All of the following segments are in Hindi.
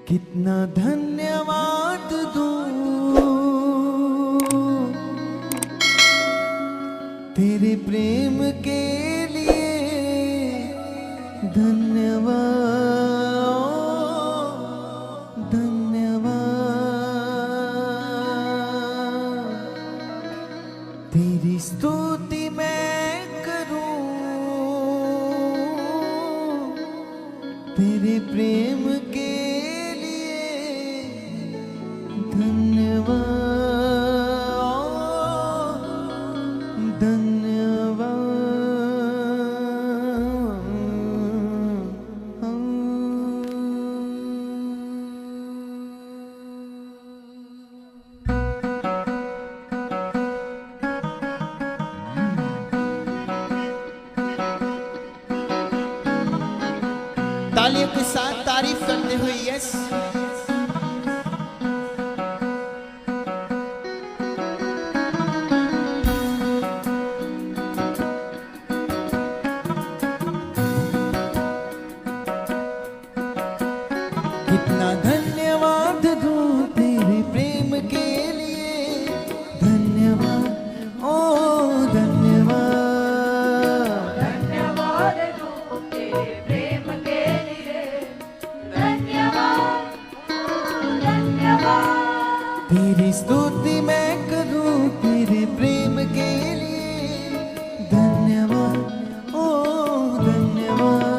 कितना धन्यवाद दूं तेरे प्रेम के लिए, धन्यवाद धन्यवाद। तेरी स्तुति मैं करूं तेरे प्रेम के तालियों के साथ तारीफ करते हुए यस। कितना धन्यवाद दूं तेरे प्रेम के लिए, धन्यवाद ओ धन्यवाद। धन्यवाद दूं तेरे प्रेम के लिए, धन्यवाद धन्यवाद। तेरी स्तुति मैं करूं तेरे प्रेम के लिए, धन्यवाद ओ धन्यवाद।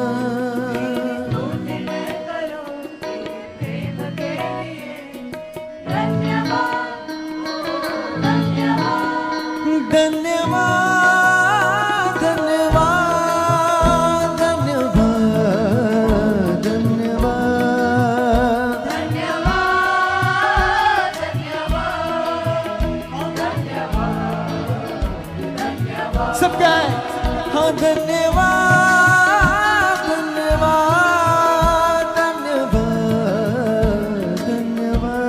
धन्यवाद धन्यवाद धन्यवाद धन्यवाद धन्यवाद धन्यवाद। सब क्या है? हाँ धन्यवाद धन्यवाद धन्यवाद धन्यवाद।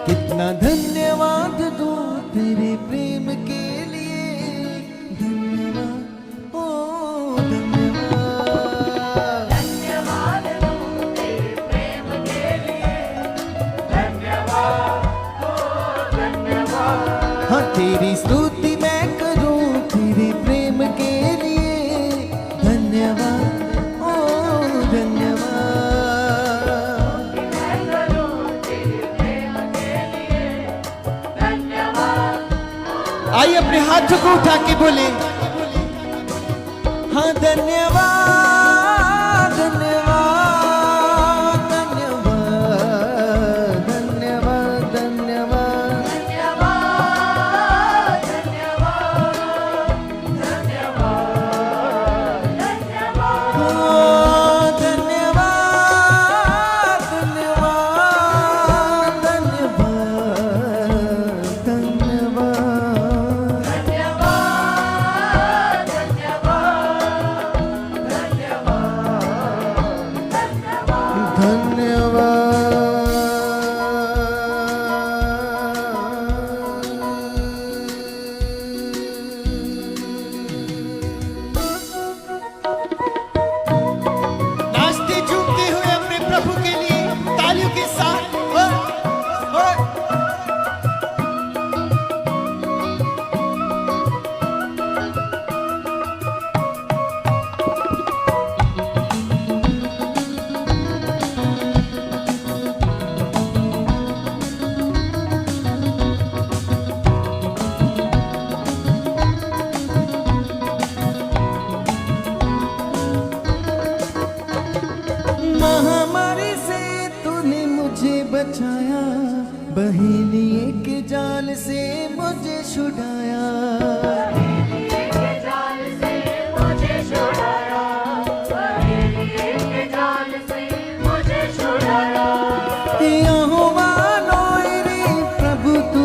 कितना धन्यवाद दूं तेरे प्रेम के लिए, धन्यवाद ओ धन्यवाद। धन्यवाद दूं तेरे प्रेम के लिए, धन्यवाद धन्यवाद। हाँ तेरी स्तुति मैं करूं तेरे प्रेम के लिए, धन्यवाद ओ धन्यवाद। मैं करूं तेरे प्रेम के लिए, धन्यवाद। आइए अपने हाथों को उठा के बोले, हाँ धन्यवाद धन्यवाद धन्यवाद धन्यवाद धन्यवाद। नाचते झूमते हुए अपने प्रभु के लिए तालियों के साथ महामारी से तूने मुझे बचाया, बहेलिए के जाल से मुझे छुड़ाया। के जाल से मुझे छुड़ाया, के जाल से मुझे छुड़ाया। यहोवा रोए रे प्रभु तू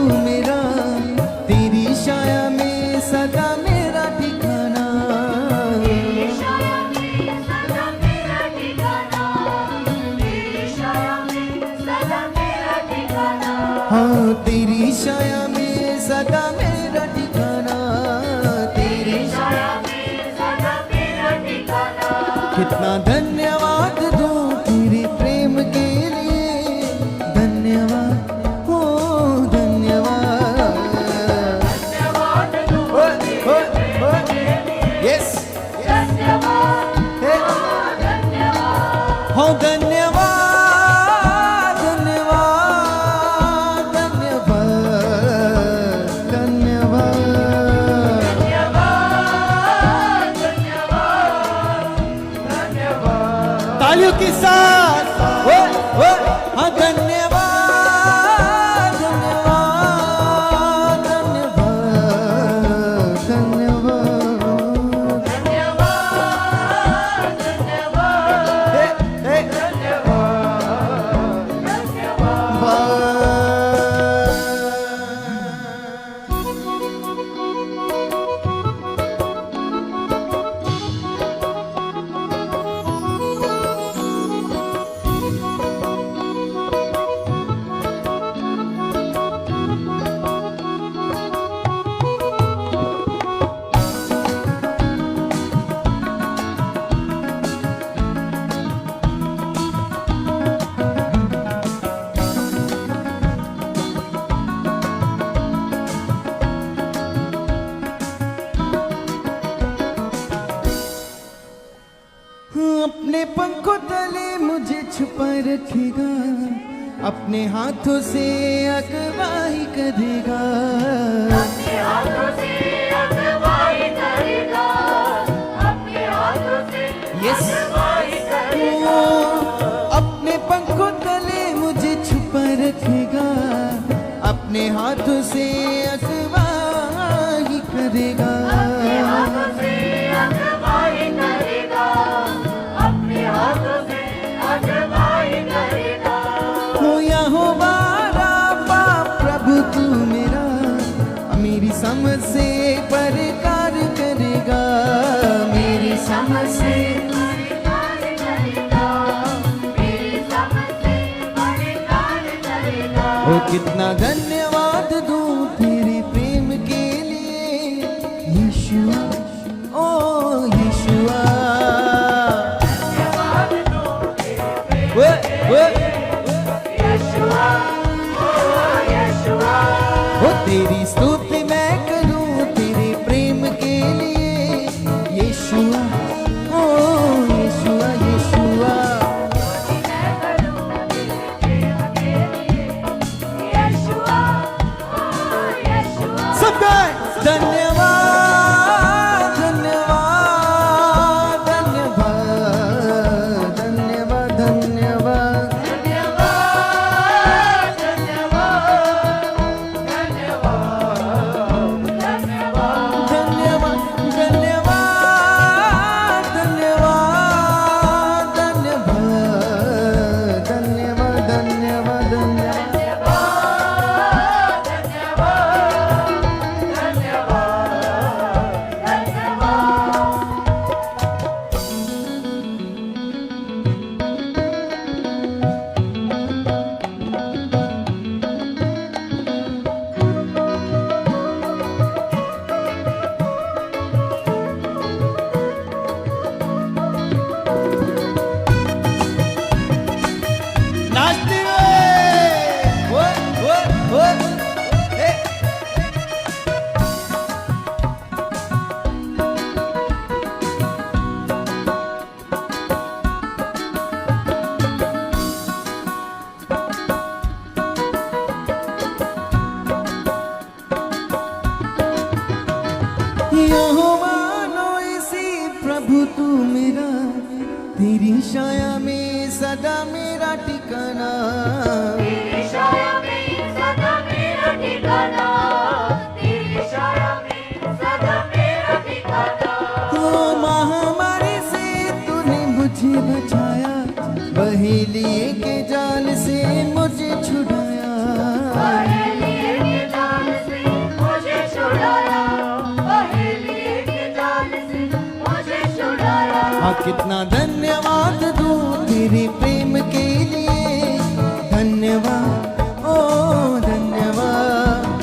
छाया में सदा मेरा ठिकाना, तेरी छाया में सदा मेरा ठिकाना। कितना धन्यवाद दूं तेरे प्रेम के लिए, धन्यवाद हो धन्यवाद। धन्यवाद दूं तेरे प्रेम के लिए। यस धन्यवाद, धन्यवाद। हो धन्यवाद धन्यवाद धन्यवाद धन्यवाद। धन्यवाद, धन्यवाद, धन्यवाद। तालियों के साथ हाँ धन्यवाद धन्यवाद धन्यवाद धन्यवाद। धन्यवाद, धन्यवाद, हे, हे, धन्यवाद, धन्यवाद। अपने पंखों तले मुझे छुपा रखेगा, अपने हाथों से अगवाई करेगा। अपने हाथों से अगुवाई करेगा, अपने हाथों से Yes. अगुवाई करेगा। अपने पंखों तले मुझे छुपा रखेगा, अपने हाथों से अगवाई करेगा। अपने हाथों से अगुवाई करेगा, अपने हाथों से अगुवाई करेगा। हो या हो बारा बाप प्रभु तू मेरा, मेरी समझ से परकार करेगा, मेरी समझ से। परिकार करेगा, मेरी समझ से परिकार करेगा। ओ कितना धन्यवाद दूं तेरे प्रेम के लिए, यीशुआ ओ यीशुआ। धन्यवाद दो तेरे प्रेम वो यीशुआ, ओ यीशुआ। ओ तेरी स्तुति मैं करूं तेरे प्रेम के लिए, यीशुआ ओ यीशुआ यीशुआ। मैं करूं तेरे प्रेम के लिए, यीशुआ, ओ यीशुआ। सब गाएं। धन्यवाद धन्यवाद धन्यवाद धन्यवाद धन्यवाद। धन्यवाद, धन्यवाद, धन्यवाद, धन्यवाद। धन्यवाद धन्यवाद धन्यवाद धन्यवाद धन्यवाद धन्यवाद धन्यवाद। नाचते हुए वो ए। यहोवा इसी प्रभु तू मेरा, तेरी छाया में सदा मेरा ठिकाना। तेरी छाया में सदा मेरा ठिकाना, तेरी छाया में सदा मेरा ठिकाना। ओ महामारी से तूने मुझे बचाया, बहेलिए के जाल से मुझे छुड़ाया। पहेलिए के जाल से मुझे छुड़ाया, पहेलिए के जाल से मुझे छुड़ाया। हाँ कितना धन्यवाद दूं तेरे प्रेम के लिए, धन्यवाद ओ धन्यवाद।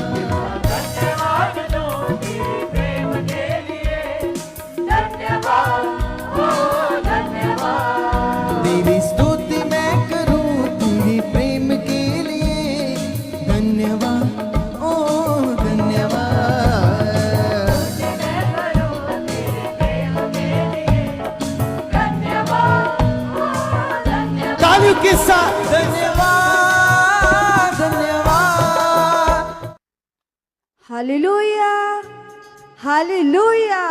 के साथ धन्यवाद धन्यवाद। Hallelujah hallelujah.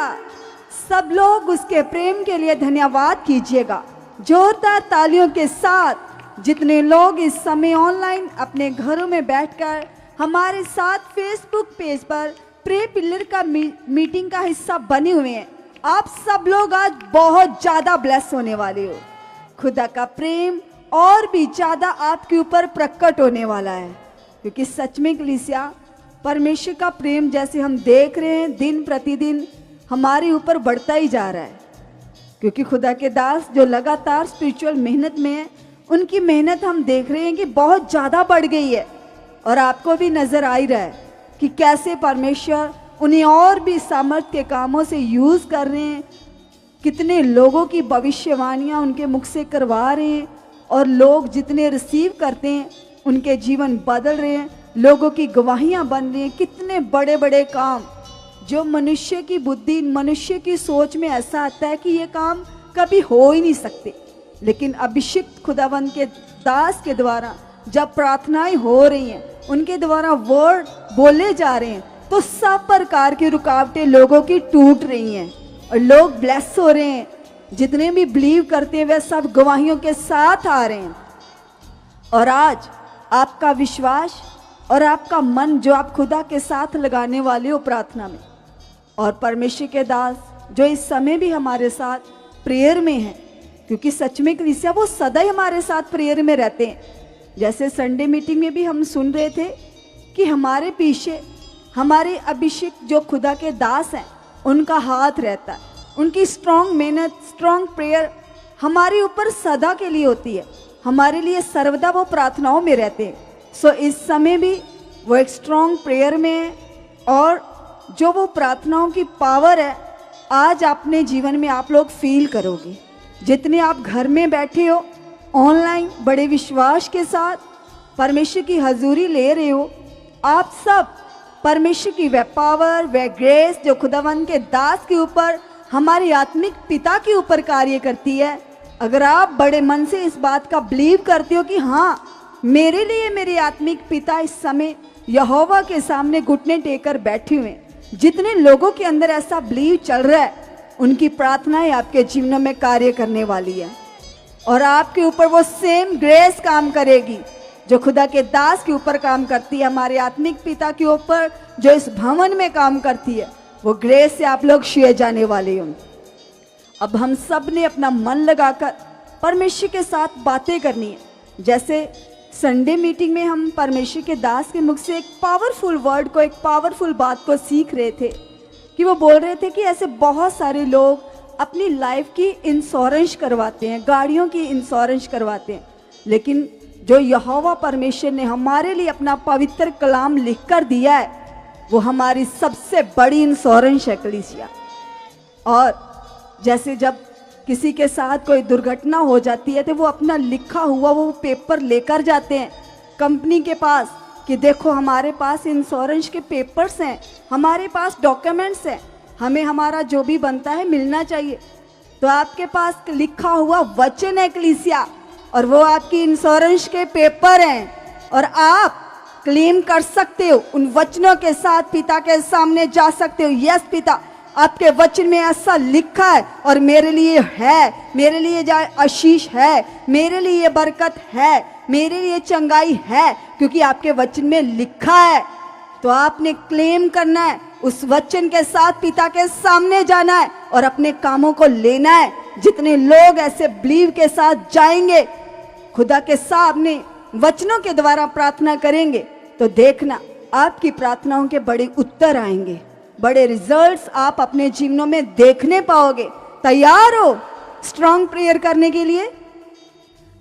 सब लोग उसके प्रेम के लिए धन्यवाद कीजिएगा जोरदार तालियों के साथ। जितने लोग इस समय ऑनलाइन अपने घरों में बैठकर हमारे साथ फेसबुक पेज पर प्रे पिलर का मीटिंग का हिस्सा बने हुए हैं, आप सब लोग आज बहुत ज़्यादा ब्लेस होने वाले हो। खुदा का प्रेम और भी ज़्यादा आपके ऊपर प्रकट होने वाला है, क्योंकि सच में कलीसिया परमेश्वर का प्रेम जैसे हम देख रहे हैं दिन प्रतिदिन हमारे ऊपर बढ़ता ही जा रहा है। क्योंकि खुदा के दास जो लगातार स्पिरिचुअल मेहनत में है, उनकी मेहनत हम देख रहे हैं कि बहुत ज़्यादा बढ़ गई है। और आपको भी नज़र आ ही रहा है कि कैसे परमेश्वर उन्हें और भी सामर्थ्य के कामों से यूज़ कर रहे हैं। कितने लोगों की भविष्यवाणियाँ उनके मुख से करवा रहे हैं, और लोग जितने रिसीव करते हैं उनके जीवन बदल रहे हैं, लोगों की गवाहियाँ बन रही हैं। कितने बड़े बड़े काम जो मनुष्य की बुद्धि, मनुष्य की सोच में ऐसा आता है कि ये काम कभी हो ही नहीं सकते, लेकिन अभिषिक्त खुदावंद के दास के द्वारा जब प्रार्थनाएं हो रही हैं, उनके द्वारा वर्ड बोले जा रहे हैं, तो सब प्रकार की रुकावटें लोगों की टूट रही हैं और लोग ब्लेस हो रहे हैं। जितने भी बिलीव करते हैं वे सब गवाहियों के साथ आ रहे हैं। और आज आपका विश्वास और आपका मन जो आप खुदा के साथ लगाने वाले हो प्रार्थना में, और परमेश्वर के दास जो इस समय भी हमारे साथ प्रेयर में हैं, क्योंकि सच में कलीसिया वो सदा ही हमारे साथ प्रेयर में रहते हैं। जैसे संडे मीटिंग में भी हम सुन रहे थे कि हमारे पीछे हमारे अभिषेक जो खुदा के दास हैं उनका हाथ रहता है, उनकी स्ट्रॉन्ग मेहनत, स्ट्रॉन्ग प्रेयर हमारे ऊपर सदा के लिए होती है, हमारे लिए सर्वदा वो प्रार्थनाओं में रहते हैं। सो इस समय भी वो एक स्ट्रॉन्ग प्रेयर में है, और जो वो प्रार्थनाओं की पावर है आज अपने जीवन में आप लोग फील करोगे। जितने आप घर में बैठे हो ऑनलाइन बड़े विश्वास के साथ परमेश्वर की हजूरी ले रहे हो, आप सब परमेश्वर की वह पावर, वह ग्रेस जो खुदावंद के दास के ऊपर, हमारे आत्मिक पिता के ऊपर कार्य करती है। अगर आप बड़े मन से इस बात का बिलीव करते हो कि हाँ, मेरे लिए मेरे आत्मिक पिता इस समय यहोवा के सामने घुटने टेकर बैठे हुए हैं, जितने लोगों के अंदर ऐसा बिलीव चल रहा है, उनकी प्रार्थनाएं आपके जीवनों में कार्य करने वाली है, और आपके ऊपर वो सेम ग्रेस काम करेगी जो खुदा के दास के ऊपर काम करती है, हमारे आत्मिक पिता के ऊपर जो इस भवन में काम करती है। वो ग्रेस से आप लोग छुए जाने वाले हो। अब हम सब ने अपना मन लगाकर परमेश्वर के साथ बातें करनी है। जैसे संडे मीटिंग में हम परमेश्वर के दास के मुख से एक पावरफुल वर्ड को, एक पावरफुल बात को सीख रहे थे कि वो बोल रहे थे कि ऐसे बहुत सारे लोग अपनी लाइफ की इंश्योरेंस करवाते हैं, गाड़ियों की इंश्योरेंस करवाते हैं, लेकिन जो यहोवा परमेश्वर ने हमारे लिए अपना पवित्र कलाम लिख कर दिया है वो हमारी सबसे बड़ी इंश्योरेंस है कलीसिया। और जैसे जब किसी के साथ कोई दुर्घटना हो जाती है तो वो अपना लिखा हुआ वो पेपर लेकर जाते हैं कंपनी के पास कि देखो हमारे पास इंश्योरेंस के पेपर्स हैं, हमारे पास डॉक्यूमेंट्स हैं, हमें हमारा जो भी बनता है मिलना चाहिए। तो आपके पास लिखा हुआ वचन है कलीसिया, और वो आपकी इंश्योरेंस के पेपर हैं, और आप क्लेम कर सकते हो उन वचनों के साथ, पिता के सामने जा सकते हो। यस पिता, आपके वचन में ऐसा लिखा है और मेरे लिए है, मेरे लिए जाए आशीष है, मेरे लिए बरकत है, मेरे लिए चंगाई है, क्योंकि आपके वचन में लिखा है। तो आपने क्लेम करना है, उस वचन के साथ पिता के सामने जाना है और अपने कामों को लेना है। जितने लोग ऐसे बिलीव के साथ जाएंगे, खुदा के सामने वचनों के द्वारा प्रार्थना करेंगे, तो देखना आपकी प्रार्थनाओं के बड़े उत्तर आएंगे, बड़े रिजल्ट्स आप अपने जीवनों में देखने पाओगे। तैयार हो स्ट्रॉन्ग प्रेयर करने के लिए?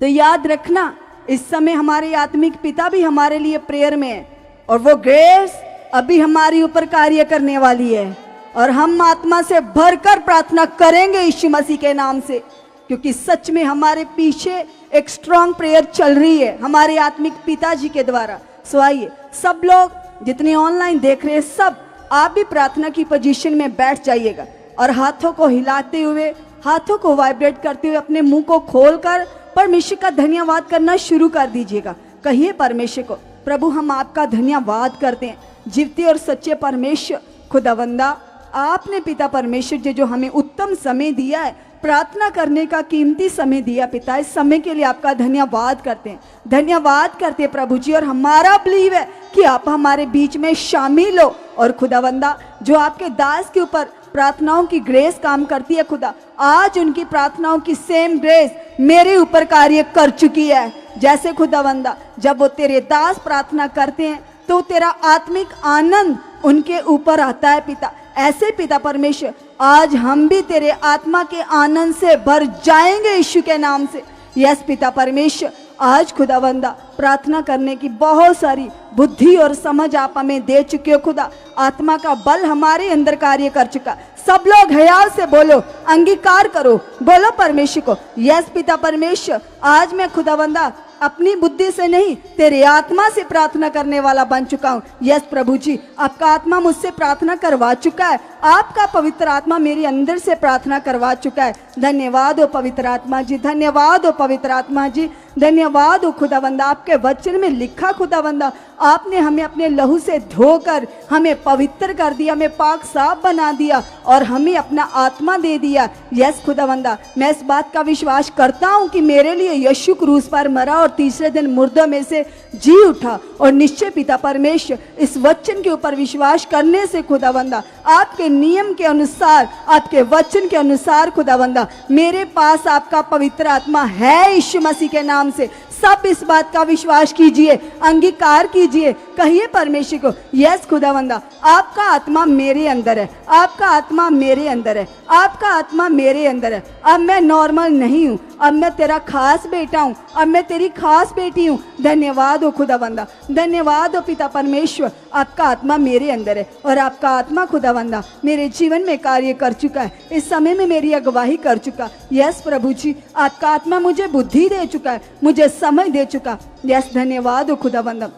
तो याद रखना, इस समय हमारे आत्मिक पिता भी हमारे लिए प्रेयर में है, और वो ग्रेस अभी हमारे ऊपर कार्य करने वाली है, और हम आत्मा से भरकर प्रार्थना करेंगे यीशु मसीह के नाम से, क्योंकि सच में हमारे पीछे एक स्ट्रॉन्ग प्रेयर चल रही है हमारे आत्मिक पिताजी के द्वारा। सो आइए सब लोग जितने ऑनलाइन देख रहे हैं, सब आप भी प्रार्थना की पोजीशन में बैठ जाइएगा, और हाथों को हिलाते हुए, हाथों को वाइब्रेट करते हुए, अपने मुंह को खोलकर परमेश्वर का धन्यवाद करना शुरू कर दीजिएगा। कहिए परमेश्वर को, प्रभु हम आपका धन्यवाद करते हैं, जीवते और सच्चे परमेश्वर खुदावंदा, आपने पिता परमेश्वर जी जो हमें उत्तम समय दिया है, प्रार्थना करने का कीमती समय दिया पिता, इस समय के लिए आपका धन्यवाद करते हैं, धन्यवाद करते हैं प्रभु जी। और हमारा बिलीव है कि आप हमारे बीच में शामिल हो, और खुदावंदा जो आपके दास के ऊपर प्रार्थनाओं की ग्रेस काम करती है खुदा, आज उनकी प्रार्थनाओं की सेम ग्रेस मेरे ऊपर कार्य कर चुकी है। जैसे खुदावंदा जब वो तेरे दास प्रार्थना करते हैं तो तेरा आत्मिक आनंद उनके ऊपर आता है पिता, ऐसे पिता परमेश्वर आज हम भी तेरे आत्मा के आनंद से भर जाएंगे यीशु के नाम से। यस पिता परमेश्वर, आज खुदावंदा प्रार्थना करने की बहुत सारी बुद्धि और समझ आप हमें दे चुके हो खुदा, आत्मा का बल हमारे अंदर कार्य कर चुका। सब लोग हयाव से बोलो, अंगीकार करो, बोलो परमेश्वर को, यस पिता परमेश्वर, आज मैं खुदावंदा अपनी बुद्धि से नहीं तेरे आत्मा से प्रार्थना करने वाला बन चुका हूँ। यस प्रभु जी, आपका आत्मा मुझसे प्रार्थना करवा चुका है, आपका पवित्र आत्मा मेरे अंदर से प्रार्थना करवा चुका है। धन्यवाद हो पवित्र आत्मा जी, धन्यवाद हो पवित्र आत्मा जी, धन्यवाद हो खुदावंदा। आपके वचन में लिखा खुदावंदा, आपने हमें अपने लहू से धोकर हमें पवित्र कर दिया, हमें पाक साफ बना दिया और हमें अपना आत्मा दे दिया। यस खुदावंदा, मैं इस बात का विश्वास करता हूँ कि मेरे लिए यीशु क्रूस पर मरा और तीसरे दिन मुर्दों में से जी उठा। और निश्चय पिता परमेश्वर, इस वचन के ऊपर विश्वास करने से खुदावंदा, आपके नियम के अनुसार, आपके वचन के अनुसार खुदावंदा, मेरे पास आपका पवित्र आत्मा है यीशु मसीह के नाम से। सब इस बात का विश्वास कीजिए, अंगीकार कीजिए, कहिए परमेश्वर को, यस खुदावंदा आपका आत्मा मेरे अंदर है, आपका आत्मा मेरे अंदर है, आपका आत्मा मेरे अंदर है। अब मैं नॉर्मल नहीं हूँ, अब मैं तेरा खास बेटा हूँ, अब मैं तेरी खास बेटी हूँ। धन्यवाद हो खुदावंदा, धन्यवाद हो पिता परमेश्वर, आपका आत्मा मेरे अंदर है और आपका आत्मा खुदावंदा मेरे जीवन में कार्य कर चुका है, इस समय में मेरी अगुवाई कर चुका। यस प्रभु जी, आपका आत्मा मुझे बुद्धि दे चुका है, मुझे समझ दे चुका। यस धन्यवाद हो खुदावंदा,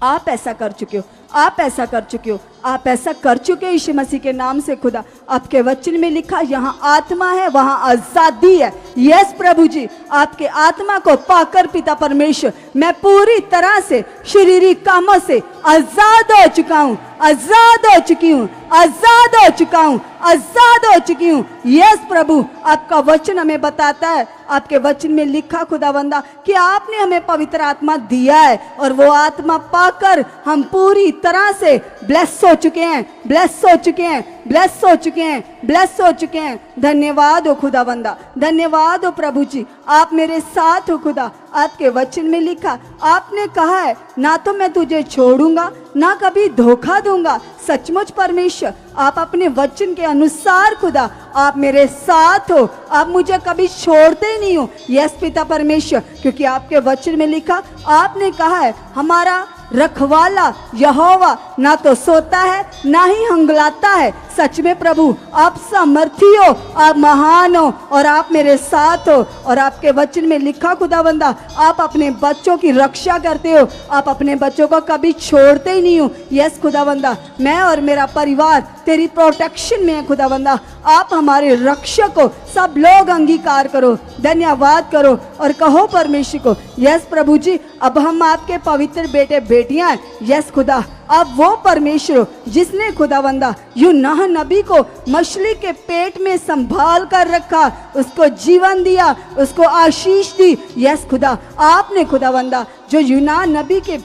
आप ऐसा कर चुके हो, आप ऐसा कर चुके हो, आप ऐसा कर चुके हो यीशु मसीह के नाम से खुदा। आपके वचन में लिखा, यहाँ आत्मा है वहाँ आजादी है। यस प्रभु जी, आपके आत्मा को पाकर पिता परमेश्वर मैं पूरी तरह से शारीरिक कामों से आजाद हो चुका हूँ, आजाद हो चुकी हूँ, आजाद हो चुका हूँ, आजाद हो चुकी हूँ। यस प्रभु, आपका वचन हमें बताता है, आपके वचन में लिखा खुदावंदा कि आपने हमें पवित्र आत्मा दिया है और वो आत्मा पाकर हम पूरी तरह से ब्लेस हो चुके हैं, ब्लेस हो चुके हैं, ब्लेस हो चुके हैं, ब्लेस हो चुके हैं। धन्यवाद हो खुदावंदा, धन्यवाद हो प्रभु जी, आप मेरे साथ हो खुदा। आपके वचन में लिखा, आपने कहा है ना तो मैं तुझे छोड़ूंगा ना कभी धोखा दूंगा। सचमुच परमेश्वर, आप अपने वचन के अनुसार खुदा आप मेरे साथ हो, आप मुझे कभी छोड़ते ही नहीं हो। यस पिता परमेश्वर, क्योंकि आपके वचन में लिखा, आपने कहा है हमारा रखवाला यहोवा ना तो सोता है ना ही हंगलाता है। सच में प्रभु, आप सामर्थी हो, आप महान हो और आप मेरे साथ हो। और आपके वचन में लिखा खुदावंदा, आप अपने बच्चों की रक्षा करते हो, आप अपने बच्चों को कभी छोड़ते ही नहीं हो। यस खुदावंदा, मैं और मेरा परिवार तेरी प्रोटेक्शन में है खुदावंदा, आप हमारे रक्षक हो। सब लोग अंगीकार करो, धन्यवाद करो और कहो परमेश्वर को, यस प्रभु जी, अब हम आपके पवित्र बेटे बेटियां हैं। यस खुदा, अब वो परमेश्वर हो जिसने खुदावंदा यूनाह नबी को मछली के पेट में संभाल कर रखा, उसको जीवन दिया, उसको आशीष दी। यस खुदा, आपने खुदावंदा जो यूनाह नबी के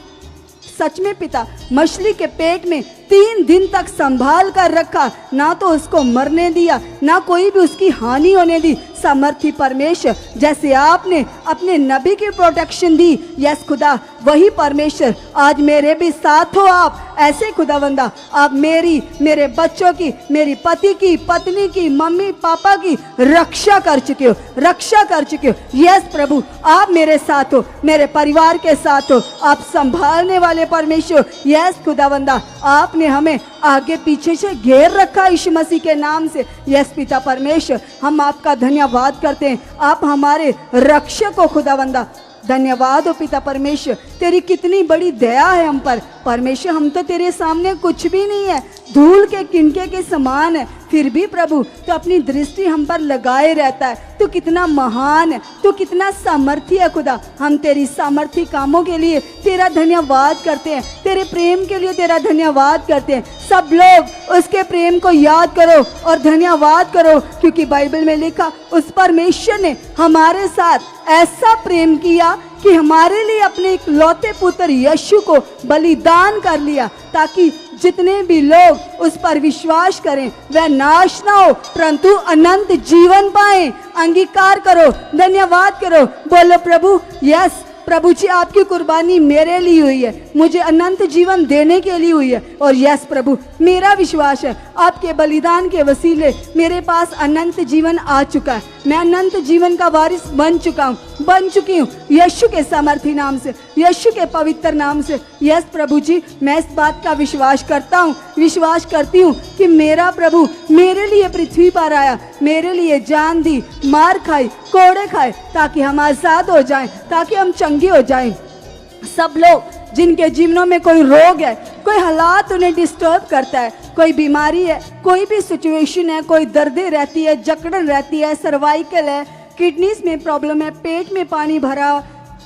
सच में पिता मछली के पेट में 3 दिन तक संभाल कर रखा, ना तो उसको मरने दिया ना कोई भी उसकी हानि होने दी। सामर्थी परमेश्वर, जैसे आपने अपने नबी की प्रोटेक्शन दी, यस खुदा, वही परमेश्वर आज मेरे भी साथ हो। आप ऐसे खुदावंदा, आप मेरी, मेरे बच्चों की, मेरी पति की, पत्नी की, मम्मी पापा की रक्षा कर चुके हो, रक्षा कर चुके हो। यस प्रभु, आप मेरे साथ हो, मेरे परिवार के साथ हो, आप संभालने वाले परमेश्वर। यस खुदावंदा, आपने हमें आगे पीछे से घेर रखा यीशु मसीह के नाम से। यस पिता परमेश्वर, हम आपका धन्यवाद करते हैं, आप हमारे रक्षक हो खुदावंदा। धन्यवाद हो पिता परमेश्वर, तेरी कितनी बड़ी दया है हम पर। परमेश्वर, हम तो तेरे सामने कुछ भी नहीं है, धूल के किनके के समान है। फिर भी प्रभु तो अपनी दृष्टि हम पर लगाए रहता है। तू कितना महान है, तू कितना सामर्थी है खुदा। हम तेरी सामर्थी कामों के लिए तेरा धन्यवाद करते हैं, तेरे प्रेम के लिए तेरा धन्यवाद करते हैं। सब लोग उसके प्रेम को याद करो और धन्यवाद करो, क्योंकि बाइबल में लिखा उस परमेश्वर ने हमारे साथ ऐसा प्रेम किया कि हमारे लिए अपने इकलौते पुत्र यीशु को बलिदान कर लिया, ताकि जितने भी लोग उस पर विश्वास करें वह नाश ना हो परंतु अनंत जीवन पाए। अंगीकार करो, धन्यवाद करो, बोलो प्रभु यस प्रभु जी आपकी कुर्बानी मेरे लिए हुई है, मुझे अनंत जीवन देने के लिए हुई है। और यस प्रभु मेरा विश्वास है आपके बलिदान के वसीले मेरे पास अनंत जीवन आ चुका है, मैं अनंत जीवन का वारिस बन चुकी हूँ यीशु के सामर्थी नाम से, यीशु के पवित्र नाम से। यस प्रभु जी मैं इस बात का विश्वास करती हूँ कि मेरा प्रभु मेरे लिए पृथ्वी पर आया, मेरे लिए जान दी, मार खाई, कोड़े खाए, ताकि हम आजाद हो जाएं, ताकि हम चंगे हो जाएं। सब लोग जिनके जीवनों में कोई रोग है, कोई हालात उन्हें डिस्टर्ब करता है, कोई बीमारी है, कोई भी सिचुएशन है, कोई दर्दें रहती है, जकड़न रहती है, सर्वाइकल है, किडनीज में प्रॉब्लम है, पेट में पानी भरा,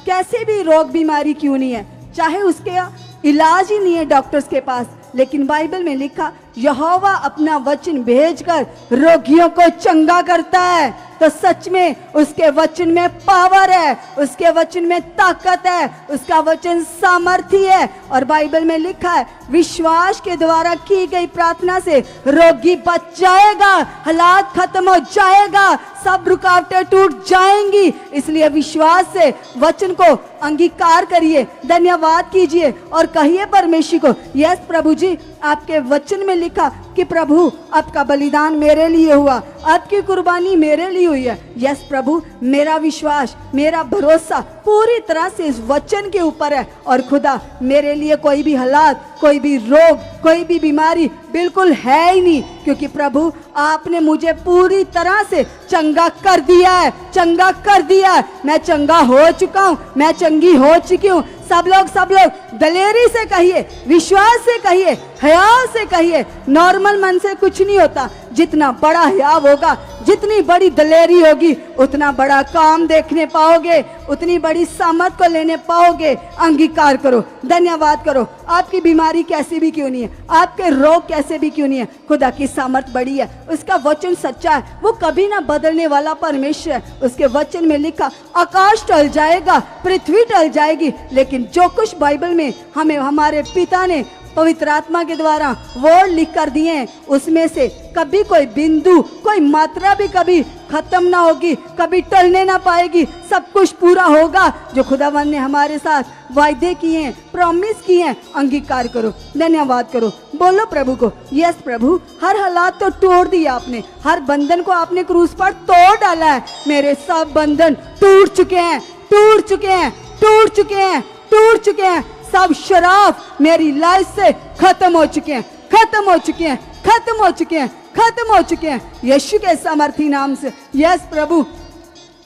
कैसे भी रोग बीमारी क्यों नहीं है, चाहे उसके इलाज ही नहीं है डॉक्टर्स के पास, लेकिन बाइबल में लिखा यहोवा अपना वचन भेजकर रोगियों को चंगा करता है। तो सच में उसके वचन में पावर है, उसके वचन में ताकत है, उसका वचन सामर्थी है। और बाइबल में लिखा है विश्वास के द्वारा की गई प्रार्थना से रोगी बच जाएगा, हालात खत्म हो जाएगा, सब रुकावटें टूट जाएंगी। इसलिए विश्वास से वचन को अंगीकार करिए, धन्यवाद कीजिए और कहिए परमेश्वर को यस प्रभु जी आपके वचन में लिखा कि प्रभु आपका बलिदान मेरे लिए हुआ, आपकी कुर्बानी मेरे लिए हुई है। यस प्रभु मेरा विश्वास, मेरा भरोसा पूरी तरह से इस वचन के ऊपर है। और खुदा मेरे लिए कोई भी हालात, कोई भी रोग, कोई भी बीमारी बिल्कुल है ही नहीं, क्योंकि प्रभु आपने मुझे पूरी तरह से चंगा कर दिया है, चंगा कर दिया है। मैं चंगा हो चुका हूँ, मैं चंगी हो चुकी हूँ। सब लोग दलेरी से कहिए, विश्वास से कहिए, हया से कहिए। नॉर्मल मन से कुछ नहीं होता, जितना बड़ा हयाव होगा, जितनी बड़ी दलेरी होगी, उतना बड़ा काम देखने पाओगे, उतनी बड़ी सामर्थ को लेने पाओगे। अंगीकार करो, धन्यवाद करो। आपकी बीमारी कैसी भी क्यों नहीं है, आपके रोग कैसे भी क्यों नहीं है, खुदा की सामर्थ बड़ी है, उसका वचन सच्चा है, वो कभी ना बदलने वाला परमेश्वर है। उसके वचन में लिखा आकाश टल जाएगा, पृथ्वी टल जाएगी, लेकिन जो कुछ बाइबल में हमें हमारे पिता ने पवित्र आत्मा के द्वारा वर्ड लिख कर दिए हैं, उसमें से कभी कोई बिंदु, कोई मात्रा भी कभी खत्म ना होगी, कभी टलने ना पाएगी। सब कुछ पूरा होगा जो खुदावन ने हमारे साथ वायदे किए हैं, प्रॉमिस किए हैं। अंगीकार करो, धन्यवाद करो, बोलो प्रभु को यस प्रभु हर हालात तो तोड़ दिया आपने, हर बंधन को आपने क्रूस पर तोड़ डाला है। मेरे सब बंधन टूट चुके हैं, टूट चुके हैं, टूट चुके हैं, टूट चुके हैं। सब शराब मेरी लाइफ से खत्म हो चुके हैं, खत्म हो चुके हैं, खत्म हो चुके हैं, खत्म हो चुके हैं यीशु के सामर्थी नाम से। यस प्रभु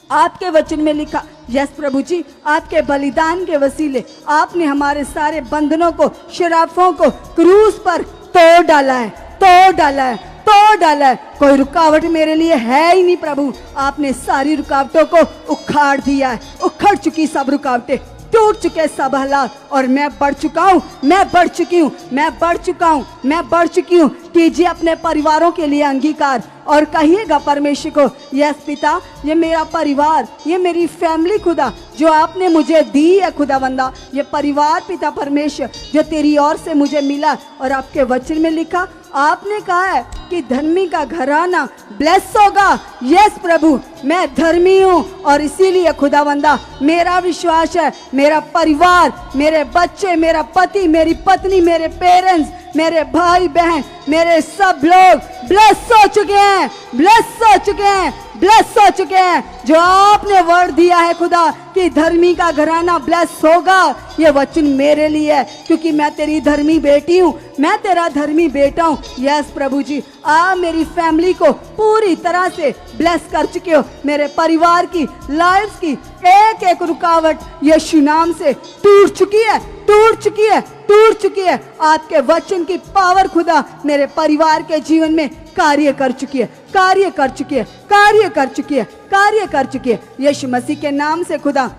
आपके वचन में लिखा, यस प्रभु जी आपके बलिदान के वसीले आपने हमारे सारे बंधनों को, शराफों को क्रूस पर तोड़ डाला है, तोड़ डाला है, तोड़ डाला है। कोई रुकावट मेरे लिए है ही नहीं प्रभु, आपने सारी रुकावटों को उखाड़ दिया है। उखड़ चुकी सब रुकावटें, टूट चुके सब हालात, और मैं बढ़ चुका हूँ, मैं बढ़ चुकी हूँ, मैं बढ़ चुका हूँ, मैं बढ़ चुकी हूँ। कीजिए अपने परिवारों के लिए अंगीकार और कहिएगा परमेश्वर को यस पिता ये मेरा परिवार, ये मेरी फैमिली खुदा जो आपने मुझे दी है खुदावंदा, ये परिवार पिता परमेश्वर जो तेरी ओर से मुझे मिला। और आपके वचन में लिखा आपने कहा है कि धर्मी का घराना ब्लेस होगा। यस प्रभु मैं धर्मी हूँ और इसीलिए खुदावंदा मेरा विश्वास है मेरा परिवार, मेरे बच्चे, मेरा पति, मेरी पत्नी, मेरे पेरेंट्स, मेरे भाई बहन, मेरे सब लोग ब्लेस हो चुके हैं, ब्लेस हो चुके हैं, ब्लेस हो चुके हैं। जो आपने वर्ड दिया है खुदा कि धर्मी का घराना ब्लेस होगा, ये वचन मेरे लिए है क्योंकि मैं तेरी धर्मी बेटी हूँ, मैं तेरा धर्मी बेटा हूँ। यस प्रभु जी आप मेरी फैमिली को पूरी तरह से ब्लेस कर चुके हो। मेरे परिवार की लाइफ की एक एक रुकावट यीशु नाम से टूट चुकी है, टूट चुकी है, टूट चुकी है। आपके वचन की पावर खुदा मेरे परिवार के जीवन में कार्य कर चुकी है, कार्य कर चुकी है, कार्य कर चुकी है, कार्य कर चुकी है। यीशु मसीह के नाम से खुदा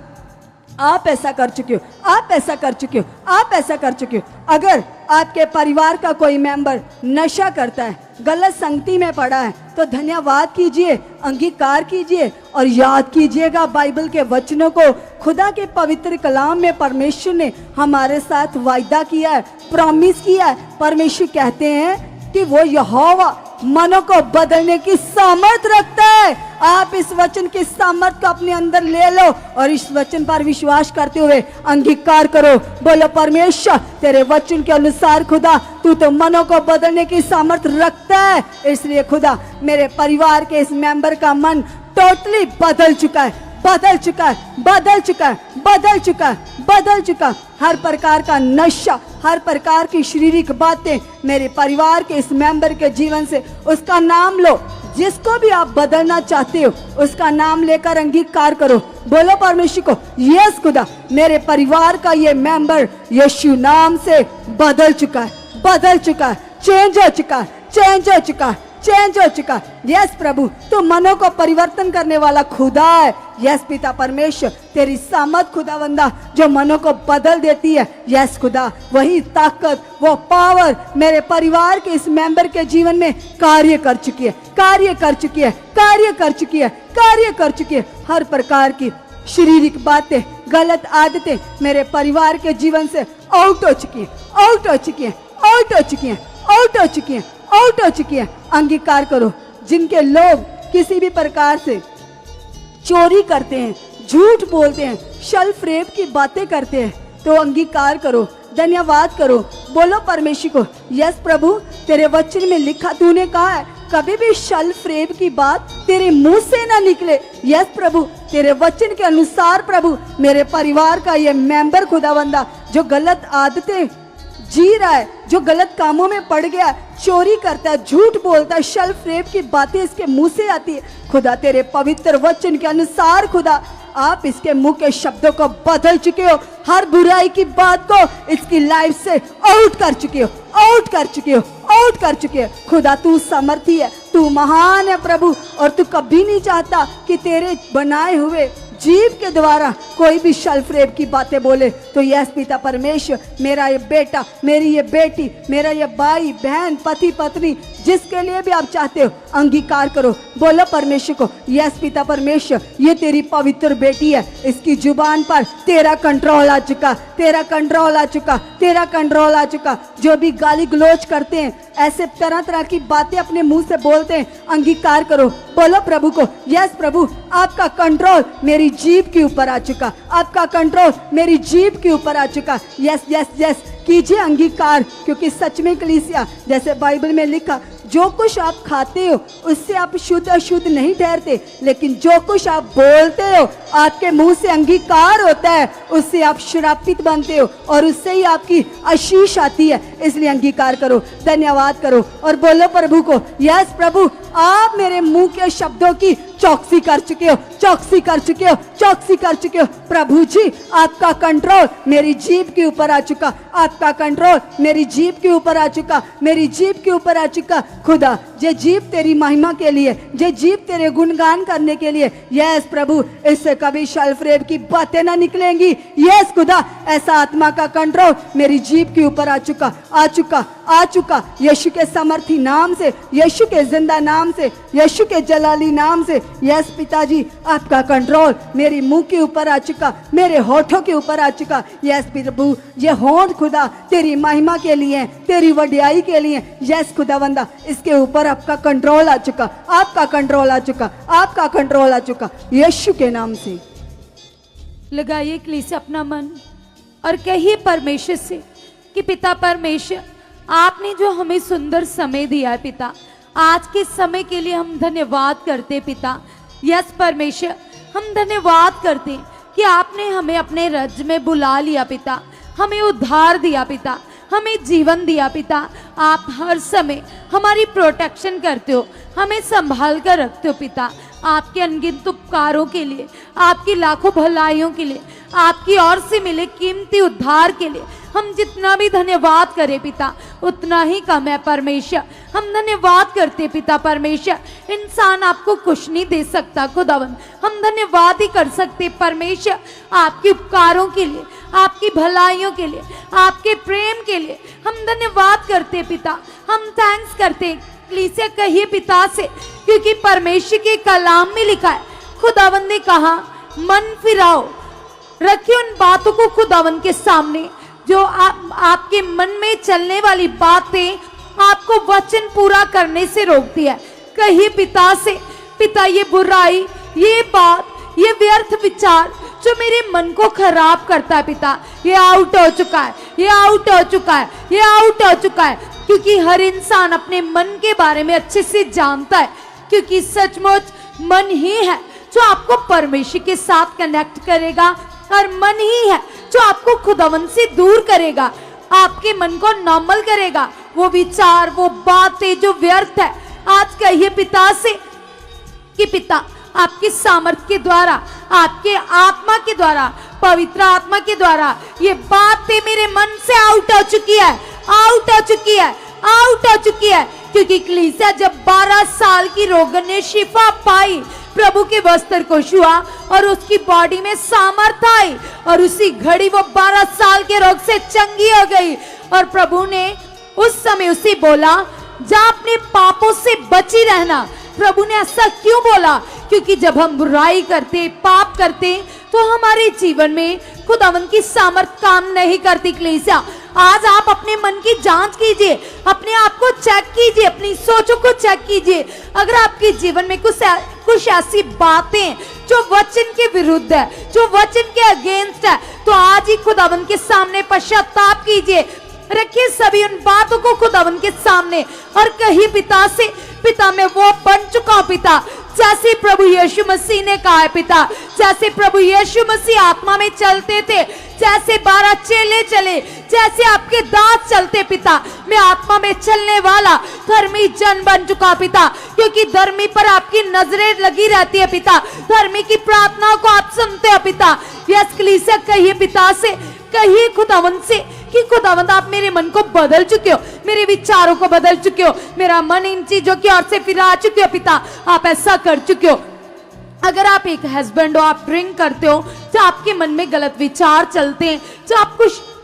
आप ऐसा कर चुके हो, आप ऐसा कर चुके हो, आप ऐसा कर चुके हो। अगर आपके परिवार का कोई मेंबर नशा करता है, गलत संगति में पड़ा है, तो धन्यवाद कीजिए, अंगीकार कीजिए और याद कीजिएगा बाइबल के वचनों को। खुदा के पवित्र कलाम में परमेश्वर ने हमारे साथ वायदा किया है, प्रॉमिस किया है। परमेश्वर कहते हैं कि वो यहोवा मनों को बदलने की सामर्थ रखता है। आप इस वचन की सामर्थ को अपने अंदर ले लो और इस वचन पर विश्वास करते हुए अंगीकार करो। बोलो परमेश्वर, तेरे वचन के अनुसार खुदा तू तो मनों को बदलने की सामर्थ रखता है। इसलिए खुदा मेरे परिवार के इस मेंबर का मन टोटली बदल चुका है, बदल चुका है, बदल चुका है, बदल चुका है, बदल चुका। हर प्रकार का नशा, हर प्रकार की शारीरिक बातें मेरे परिवार के इस मेंबर के जीवन से उसका नाम लो। जिसको भी आप बदलना चाहते हो उसका नाम लेकर अंगीकार करो। बोलो परमेश्वर को, यस खुदा मेरे परिवार का ये मेंबर यीशु नाम से बदल चुका है, बदल चुका है, चेंज हो चुका है, चेंज हो चुका है, चेंज हो चुका है। यस प्रभु, तू मनों को परिवर्तन करने वाला खुदा है। यस पिता परमेश्वर, तेरी सामर्थ खुदावंदा जो मनों को बदल देती है। यस खुदा, वही ताकत, वो पावर मेरे परिवार के इस मेंबर के जीवन में कार्य कर चुकी है, कार्य कर चुकी है, कार्य कर चुकी है, कार्य कर चुकी है। हर प्रकार की शारीरिक बातें, गलत आदतें मेरे परिवार के जीवन से आउट हो चुकी है, आउट हो चुकी है, आउट हो चुकी है, आउट हो चुकी है, आउट हो चुकी है। अंगीकार करो। जिनके लोग किसी भी प्रकार से चोरी करते हैं, झूठ बोलते हैं, छल फरेब की बातें करते हैं, तो अंगीकार करो, धन्यवाद करो। बोलो परमेश्वर को, यस प्रभु तेरे वचन में लिखा, तूने कहा है कभी भी छल फरेब की बात तेरे मुंह से ना निकले। यस प्रभु, तेरे वचन के अनुसार प्रभु मेरे परिवार का ये मेंबर खुदावंदा जो गलत आदतें जी रहा है, जो गलत कामों में पड़ गया, चोरी करता है, झूठ बोलता है, छल फरेब की बातें इसके मुंह से आती है, खुदा तेरे पवित्र वचन के अनुसार खुदा आप इसके मुंह के शब्दों को बदल चुके हो। हर बुराई की बात को इसकी लाइफ से आउट कर चुके हो, आउट कर चुके हो, आउट कर चुके हो। खुदा तू सामर्थी है, तू महान है प्रभु, और तू कभी नहीं चाहता कि तेरे बनाए हुए जीव के द्वारा कोई भी छल फरेब की बातें बोले। तो यस पिता परमेश्वर, मेरा ये बेटा, मेरी ये बेटी, मेरा ये भाई बहन, पति पत्नी, जिसके लिए भी आप चाहते हो अंगीकार करो। बोलो परमेश्वर को, यस पिता परमेश्वर ये तेरी पवित्र बेटी है, इसकी जुबान पर तेरा कंट्रोल आ चुका, तेरा कंट्रोल आ चुका, तेरा कंट्रोल आ चुका। जो भी गाली गलौज करते हैं, ऐसे तरह तरह की बातें अपने मुंह से बोलते हैं, अंगीकार करो। बोलो प्रभु को, यस प्रभु आपका कंट्रोल मेरी जीभ के ऊपर आ चुका, आपका कंट्रोल मेरी जीभ के ऊपर आ चुका। यस यस यस कीजिए अंगीकार, क्योंकि सच में कलीसिया जैसे बाइबल में लिखा, जो कुछ आप खाते हो उससे आप शुद्ध अशुद्ध नहीं ठहरते, लेकिन जो कुछ आप बोलते हो आपके मुंह से अंगीकार होता है, उससे आप श्रापित बनते हो और उससे ही आपकी आशीष आती है। इसलिए अंगीकार करो, धन्यवाद करो और बोलो प्रभु को, यस प्रभु आप मेरे मुंह के शब्दों की चौकसी कर चुके हो, चौकसी कर चुके हो, चौकसी कर चुके हो। प्रभु जी आपका कंट्रोल मेरी जीभ के ऊपर आ चुका, आपका कंट्रोल मेरी जीभ के ऊपर आ चुका, मेरी जीभ के ऊपर आ चुका। खुदा ये जीभ तेरी महिमा के लिए, ये जीभ तेरे गुणगान करने के लिए। यस प्रभु इससे कभी छल फरेब की बातें ना निकलेंगी। यस खुदा ऐसा आत्मा का कंट्रोल मेरी जीभ के ऊपर आ चुका, आ चुका, आ चुका। यीशु के समर्थी नाम से, यीशु के जिंदा नाम से, यीशु के जलाली नाम से। यस पिताजी आपका कंट्रोल मेरी मुंह के ऊपर आ चुका, मेरे होठों के ऊपर आ चुका। यस प्रभु ये होंठ खुदा तेरी महिमा के लिए, तेरी वडियाई के लिए। यस खुदावंदा इसके ऊपर आपका कंट्रोल आ चुका, आपका कंट्रोल आ चुका, आपका कंट्रोल आ चुका, यीशु के नाम से। लगाइए कलीसिया अपना मन और कहिए परमेश्वर से कि पिता परमेश्वर आपने जो हमें सुंदर समय दिया है पिता, आज के समय के लिए हम धन्यवाद करते पिता। यस परमेश्वर हम धन्यवाद करते कि आपने हमें अपने राज्य में बुला लिया पिता, हमें उद्धार दिया पिता, हमें जीवन दिया पिता। आप हर समय हमारी प्रोटेक्शन करते हो, हमें संभाल कर रखते हो पिता। आपके अनगिनत उपकारों के लिए, आपकी लाखों भलाइयों के लिए, आपकी ओर से मिले कीमती उद्धार के लिए हम जितना भी धन्यवाद करें पिता उतना ही कम है परमेश्वर। हम धन्यवाद करते पिता परमेश्वर, इंसान आपको कुछ नहीं दे सकता खुदावन, हम धन्यवाद ही कर सकते परमेश्वर आपके उपकारों के लिए, आपकी भलाइयों के लिए, आपके प्रेम के लिए हम धन्यवाद करते पिता। हम थैंक्स करते कलीसिया कहिए पिता से, क्योंकि परमेश्वर के कलाम में लिखा है, खुदावन ने कहा मन फिराओ, रखिए उन बातों को खुदावन के सामने जो आपके मन में चलने वाली बातें आपको वचन पूरा करने से रोकती है। कहिए पिता से, पिता ये बुराई, ये बात, ये व्यर्थ विचार जो मेरे मन को खराब करता है पिता, ये आउट हो चुका है, ये आउट हो चुका है, ये आउट हो चुका है। क्योंकि हर इंसान अपने मन के बारे में अच्छे से जानता है, क्योंकि सचमुच मन ही है जो आपको परमेश्वर के साथ कनेक्ट करेगा, और मन ही है जो आपको खुदावन से दूर करेगा, आपके मन को नॉर्मल करेगा। वो विचार, वो बातें जो व्यर्थ है, आज कहिए पिता से कि पिता आपके सामर्थ्य के द्वारा, आपके आत्मा के द्वारा, पवित्र आत्मा के द्वारा ये बातें मेरे मन से आउट हो चुकी है, आउट हो चुकी है, आउट हो चुकी है। क्योंकि कलीसिया जब 12 साल की रोगन ने शिफा पाई, प्रभु के वस्त्र को छुआ और उसकी बॉडी में सामर्थ्य आई, और उसी घड़ी वो 12 साल के रोग से चंगी हो गई। और प्रभु ने उस समय उसे बोला, जा अपने पापों से बची रहना। प्रभु ने ऐसा क्यों बोला? क्योंकि जब हम बुराई करते, पाप करते, तो हमारे जीवन में खुदावन की सामर्थ काम नहीं करती। कलीसिया आज आप अपने मन की जांच कीजिए, अपने आप को चेक कीजिए, अपनी सोचों को चेक कीजिए। अगर आपके जीवन में कुछ ऐसी बातें जो वचन के विरुद्ध है, जो वचन के अगेंस्ट है, तो आज ही खुदावन के सामने पश्चाताप कीजिए। रखिए सभी उन बातों को खुदावन के सामने और कहिए पिता से, पिता मैं वो बन चुका हूं पिता जैसे प्रभु यीशु मसीह ने कहा है पिता। जैसे प्रभु यीशु मसीह आत्मा में चलते थे, जैसे 12 चेले चले, जैसे आपके दास चलते पिता, मैं आत्मा में चलने वाला धर्मी जन बन चुका पिता। क्योंकि धर्मी पर आपकी नजरें लगी रहती है पिता, धर्मी की प्रार्थनाओं को आप सुनते हो पिता। यस कलीसिया कहिए पिता से, कहिए खुदावन से कि खुदावंद आप मेरे मन को बदल चुके हो, मेरे विचारों को बदल चुके हो, मेरा मन इन चीजों की ओर से फिरा चुके हो पिता, आप ऐसा कर चुके हो। अगर आप एक हस्बैंड हो, आप ड्रिंक करते हो, जो आपके मन में गलत विचार चलते हैं, जो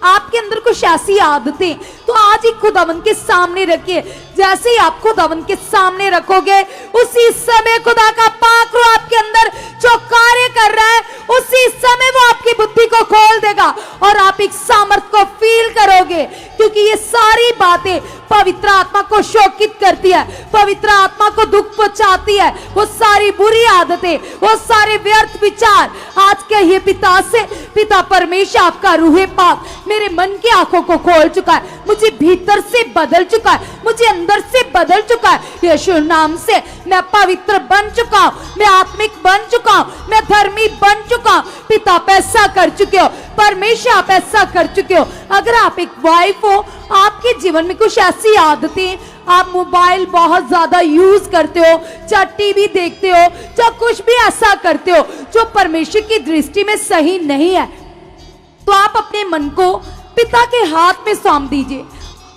आपके अंदर कुछ ऐसी आदतें, तो आज ही खुदावन के सामने रखिए। जैसे ही आप खुदावन के सामने रखोगे, उसी समय खुदा का पाक रूह आपके अंदर जो कार्य कर रहा है, उसी समय वो आपकी बुद्धि को खोल देगा और आप एक सामर्थ को फील करोगे। क्योंकि ये सारी बातें पवित्र आत्मा को शोकित करती है, पवित्र आत्मा को दुख पहुंचाती है। वो सारी बुरी आदतें, वो सारे व्यर्थ विचार, आज कहिए पिता से, पिता परमेश्वर आपका रूहे पाक मेरे मन की आंखों को खोल चुका है, मुझे भीतर से बदल चुका है, मुझे अंदर से बदल चुका है। यीशु नाम से मैं पवित्र बन चुका हूं, मैं आत्मिक बन चुका हूं, मैं धर्मी बन चुका हूं। पिता आप ऐसा कर चुके हो, परमेश्वर आप ऐसा कर चुके हो। अगर आप एक वाइफ हो, आपके जीवन में कुछ ऐसी आदतें, आप मोबाइल बहुत ज्यादा यूज करते हो, चाहे टीवी देखते हो, चाहे कुछ भी ऐसा करते हो जो परमेश्वर की दृष्टि में सही नहीं है, तो आप अपने मन को पिता के हाथ में सौंप दीजिए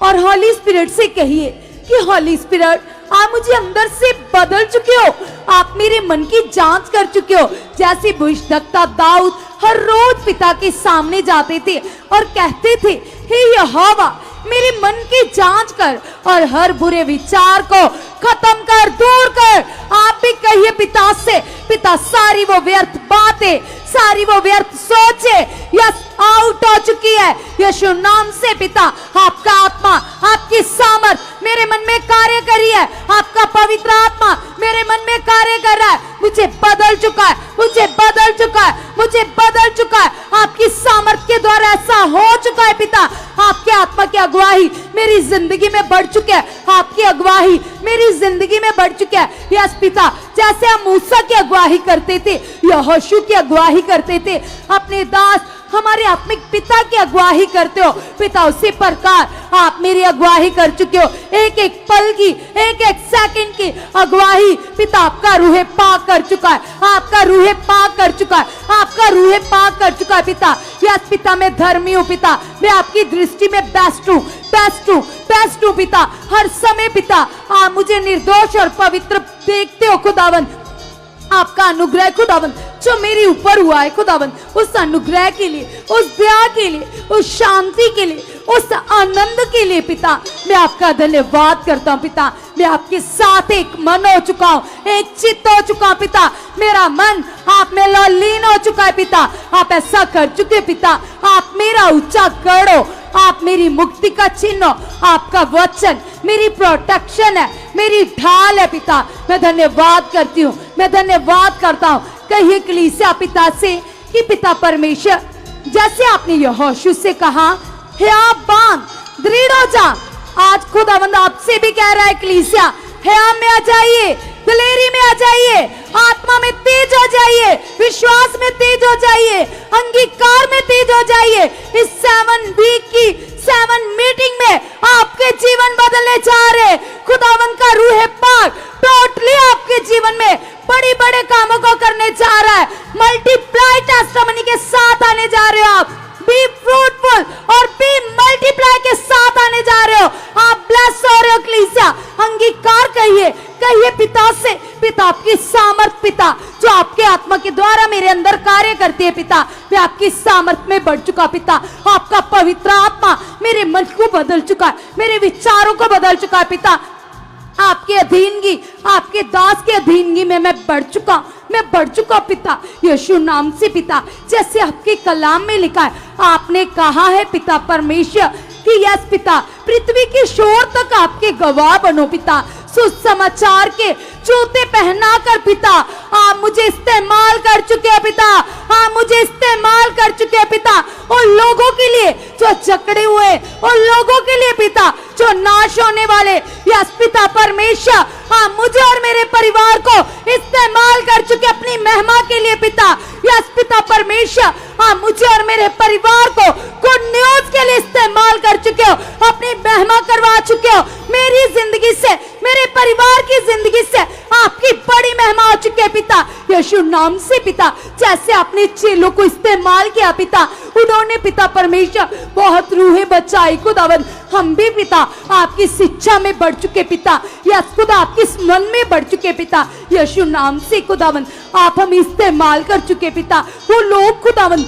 और हॉली स्पिरिट से कहिए कि हॉली स्पिरिट आप मुझे अंदर से बदल चुके हो, आप मेरे मन की जांच कर चुके हो। जैसे भविष्यद्वक्ता दाऊद हर रोज पिता के सामने जाते थे और कहते थे, हे यहोवा मेरे मन की जांच कर और हर बुरे विचार को खत्म कर, दूर कर। आप भी कहिए पिता से, पिता सारी वो व्यर्थ बातें, सारी वो व्यर्थ सोचे यस आउट हो चुकी है। यीशु नाम से पिता आपका आत्मा, आपकी सामर्थ मेरे मन में कार्य करी है, आपका पवित्र आत्मा मेरे मन में कार्य कर रहा है, मुझे बदल चुका है, मुझे बदल चुका है, मुझे बदल चुका है। आपकी सामर्थ के द्वारा ऐसा हो चुका है पिता। आपके आत्मा की अगुवाई मेरी जिंदगी में बढ़ चुकी है, आपकी अगुवाई मेरी जिंदगी में बढ़ चुकी है। यस पिता, जैसे हम मूसा की अगुवाई करते थे, यहोशू की अगुवाई करते थे, अपने दास हमारे आत्मिक पिता की अगुवाही करते हो पिता, उसी प्रकार आप मेरी अगुवाही कर चुके हो। एक एक पल की, एक एक सेकंड की अगुवाही पिता आपका रूहे पाक कर चुका है, आपका रूहे पाक कर चुका है, आपका रूहे पाक कर चुका है पिता। यस पिता, मैं धर्मी हूँ पिता, मैं आपकी दृष्टि में बेस्ट हूँ, बेस्ट हूँ, बेस्ट हूँ पिता। हर समय पिता आप मुझे निर्दोष और पवित्र देखते हो खुदावन। आपका अनुग्रह खुदावन जो मेरे ऊपर हुआ है खुदावन, उस अनुग्रह के लिए, उस दया के लिए, उस शांति के लिए, उस आनंद के लिए पिता मैं आपका धन्यवाद करता हूँ पिता। मैं आपके साथ एक मन हो चुका हूँ, एक चित्त हो चुका हूँ पिता। मेरा मन आप में लीन हो चुका है पिता। आप ऐसा कर चुके पिता, आप मेरा ऊंचा गढ़ हो, आप मेरी मुक्ति का चिन्ह हो, आपका वचन मेरी प्रोटेक्शन है, मेरी ढाल है पिता। मैं धन्यवाद करती हूँ, मैं धन्यवाद करता हूँ। कहिए कलीसिया पिता से कि पिता परमेश्वर, जैसे आपने यहोशू से कहा है आप बांध दृढ़ हो जा, आज खुदावंद आपसे भी कह रहा है कलीसिया, है आप में आ जाइए, दिलेरी में आ जाइए, आत्मा में तेज हो जाइए, विश्वास में तेज हो जाइए, अंगीकार में तेज हो जाइए। इस 7 वीक की 7 मीटिंग में आपके जीवन बदलने जा रहे। खुदावंद का रूह पाक टोटली आपके जीवन में बड़ी बड़े कामों को करने जा रहा है। मल्टीप्लाई टेस्टिमनी के साथ आने जा रहे हो आप, बी फ्रूटफुल और बी मल्टीप्लाई के साथ आने जा रहे हो। आप ब्लेस हो रहे हो कलीसिया। अंगीकार कहिए, कहिए पिता से, पिता आपकी सामर्थ पिता जो आपके आत्मा के द्वारा मेरे अंदर कार्य करती है पिता, मैं आपकी सामर्थ में बढ़ चुका पिता। आपका पवित्र आत्मा मेरे मन को बदल चुका है, मेरे विचारों को बदल चुका है पिता। आपके अधीनगी, आपके दास के अधीनगी में मैं बढ़ चुका, मैं बढ़ चुका पिता, यीशु नाम से पिता। जैसे आपके कलाम में लिखा है, आपने कहा है पिता परमेश्वर कि यस पिता, पृथ्वी के शोर तक आपके गवाह बनो पिता। सुसमाचार के जूते पहना कर पिता आप मुझे इस्तेमाल कर चुके हैं पिता, आप मुझे इस्तेमाल कर चुके हैं पिता। उन लोगों के लिए जो जकड़े हुए, उन लोगों के लिए पिता जो नाश होने वाले, यस पिता परमेश्वर आप मुझे और मेरे परिवार को इस्तेमाल कर चुके अपनी महिमा के लिए पिता। यस पिता परमेश्वर आप मुझे और मेरे परिवार को गुड न्यूज के लिए इस्तेमाल कर चुके हो, अपनी महिमा करवा चुके हो। मेरी जिंदगी से, मेरे परिवार की जिंदगी से आपकी बड़ी महिमा हो चुकी है पिता, यीशु नाम से पिता। जैसे आपने चेलों को इस्तेमाल किया पिता, उन्होंने पिता परमेश्वर बहुत रूहें बचाई खुदावन। हम भी पिता आपकी शिक्षा में बढ़ चुके पिता, यस खुदा आपके मन में बढ़ चुके पिता, यीशु नाम से खुदावन आप हम इस्तेमाल कर चुके पिता। वो लोग खुदावन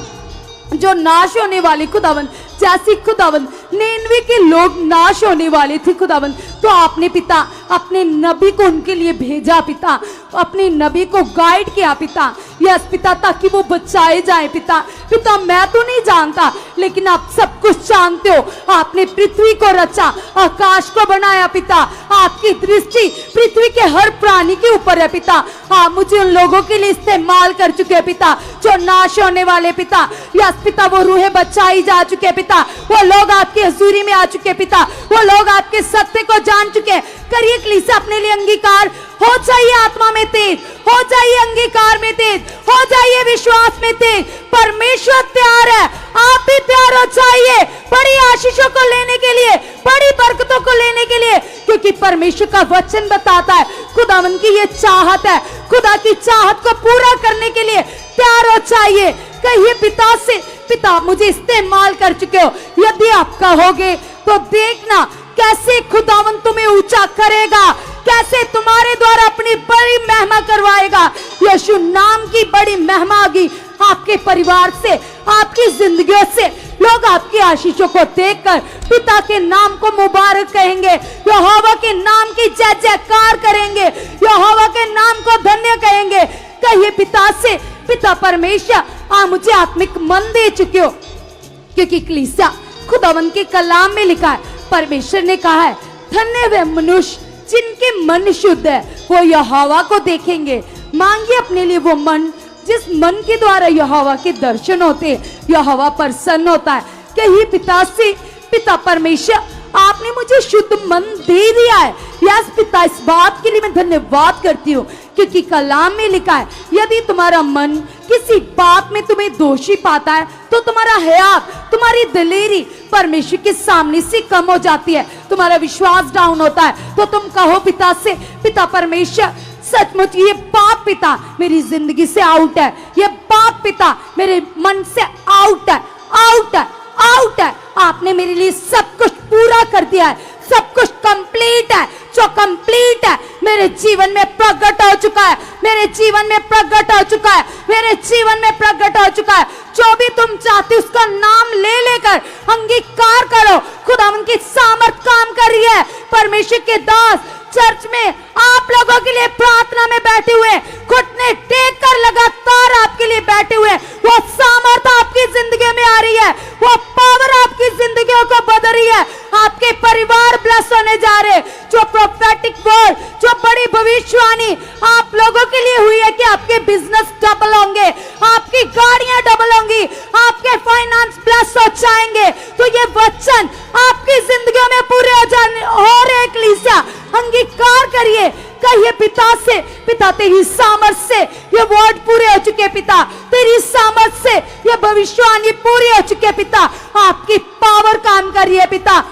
जो नाश होने वाले खुदावन, जैसे खुदावन निनवे के लोग नाश होने वाले थे खुदावन, तो आपने पिता अपने नबी को उनके लिए भेजा पिता, अपने नबी को गाइड किया पिता, यस पिता, ताकि वो बचाए जाए पिता। पिता मैं तो नहीं जानता, लेकिन आप सब कुछ जानते हो। आपने पृथ्वी को रचा, आकाश को बनाया पिता, आपकी दृष्टि पृथ्वी के हर प्राणी के ऊपर है पिता। आप मुझे उन लोगों के लिए इस्तेमाल कर चुके हैं पिता जो नाश होने वाले पिता, यस पिता, वो रूहें बचाई जा चुके हैं पिता, वो लोग आपकी हजूरी में आ चुके पिता, वो लोग आपके सत्य को जान चुके। करिए कलीसिया अपने लिए अंगीकार, हो जाइए आत्मा में तेज, हो जाइए अंगीकार में तेज, हो जाइए विश्वास में तेज। परमेश्वर तैयार है, आप भी तैयार हो जाइए बड़ी आशीषों को लेने के लिए, बड़ी बरकतों को लेने के लिए, क्योंकि परमेश्वर का वचन बताता है खुदावन की ये चाहत है, खुदा की चाहत को पूरा करने के लिए तैयार हो जाइए। कहिए पिता से, पिता मुझे इस्तेमाल कर चुके हो, यदि आप कहोगे तो देखना कैसे खुदावन तुम्हें ऊंचा करेगा, कैसे तुम्हारे द्वारा अपनी बड़ी महिमा करवाएगा। यीशु नाम की बड़ी महिमा होगी आपके परिवार से, आपकी जिंदगियों से। लोग आपकी आशीषों को देखकर पिता के नाम को मुबारक कहेंगे, यहोवा के नाम की जय जयकार करेंगे, यहोवा के नाम को धन्य कहेंगे। कहिए पिता से, पिता परमेश्वर आप मुझे आत्मिक मन दे चुके हो, क्योंकि कलीसिया खुदावन के कलाम में लिखा है, परमेश्वर ने कहा है धन्य वे मनुष्य जिनके मन शुद्ध है, वो यहोवा को देखेंगे। मांगिए अपने लिए वो मन जिस मन के द्वारा यहोवा के दर्शन होते, यहोवा प्रसन्न होता है। कहिए पिता से, पिता परमेश्वर आपने मुझे शुद्ध मन दे दिया है, यस पिता, इस बात के लिए मैं धन्यवाद करती हूँ क्योंकि कलाम में लिखा है यदि तुम्हारा मन किसी बात में तुम्हें दोषी पाता है तो तुम्हारा हयात, तुम्हारी दिलेरी परमेश्वर के सामने से कम हो जाती है, तुम्हारा विश्वास डाउन होता है। तो तुम कहो पिता से, पिता परमेश्वर सचमुच ये पाप पिता मेरी जिंदगी से आउट है, ये पाप पिता मेरे मन से आउट है, आउट है, आउट है। आपने मेरे लिए सब कुछ पूरा कर दिया है, सब कुछ कंप्लीट है, जो कंप्लीट है मेरे जीवन में प्रकट हो चुका है, मेरे जीवन में प्रकट हो चुका है, मेरे जीवन में प्रकट हो चुका है। जो भी तुम चाहते उसका नाम ले लेकर अंगीकार करो, खुदा उनकी सामर्थ काम कर रही है। परमेश्वर के दास चर्च में आप लोगों के लिए प्रार्थना में बैठे हुए, घुटने टेक कर लगातार आपके लिए बैठे हुए, वो सामर्थ आपकी जिंदगी में आ रही है, वो पावर आपकी जिंदगियों को बदल रही है। आपके परिवार ब्लेस होने जा रहे, जो प्रोफेटिक वर्ड, जो बड़ी भविष्यवाणी आप लोगों के लिए हुई है कि आपके बिजनेस डबल होंगे, आपकी गाड़ियां डबल होंगी, आपके फाइनेंस ब्लेस हो जाएंगे। तो ये वचन आपकी जिंदगी में पूरे हो जाने और एक लीसा अंगीकार करिए, कहिए पिता से, पिता तेरी सामर्थ से ये वर्ड पूरे हो चुके पिता, तेरी सामर्थ से ये भविष्यवाणी पूरी हो चुके पिता, आपकी पावर काम कर रही है पिता।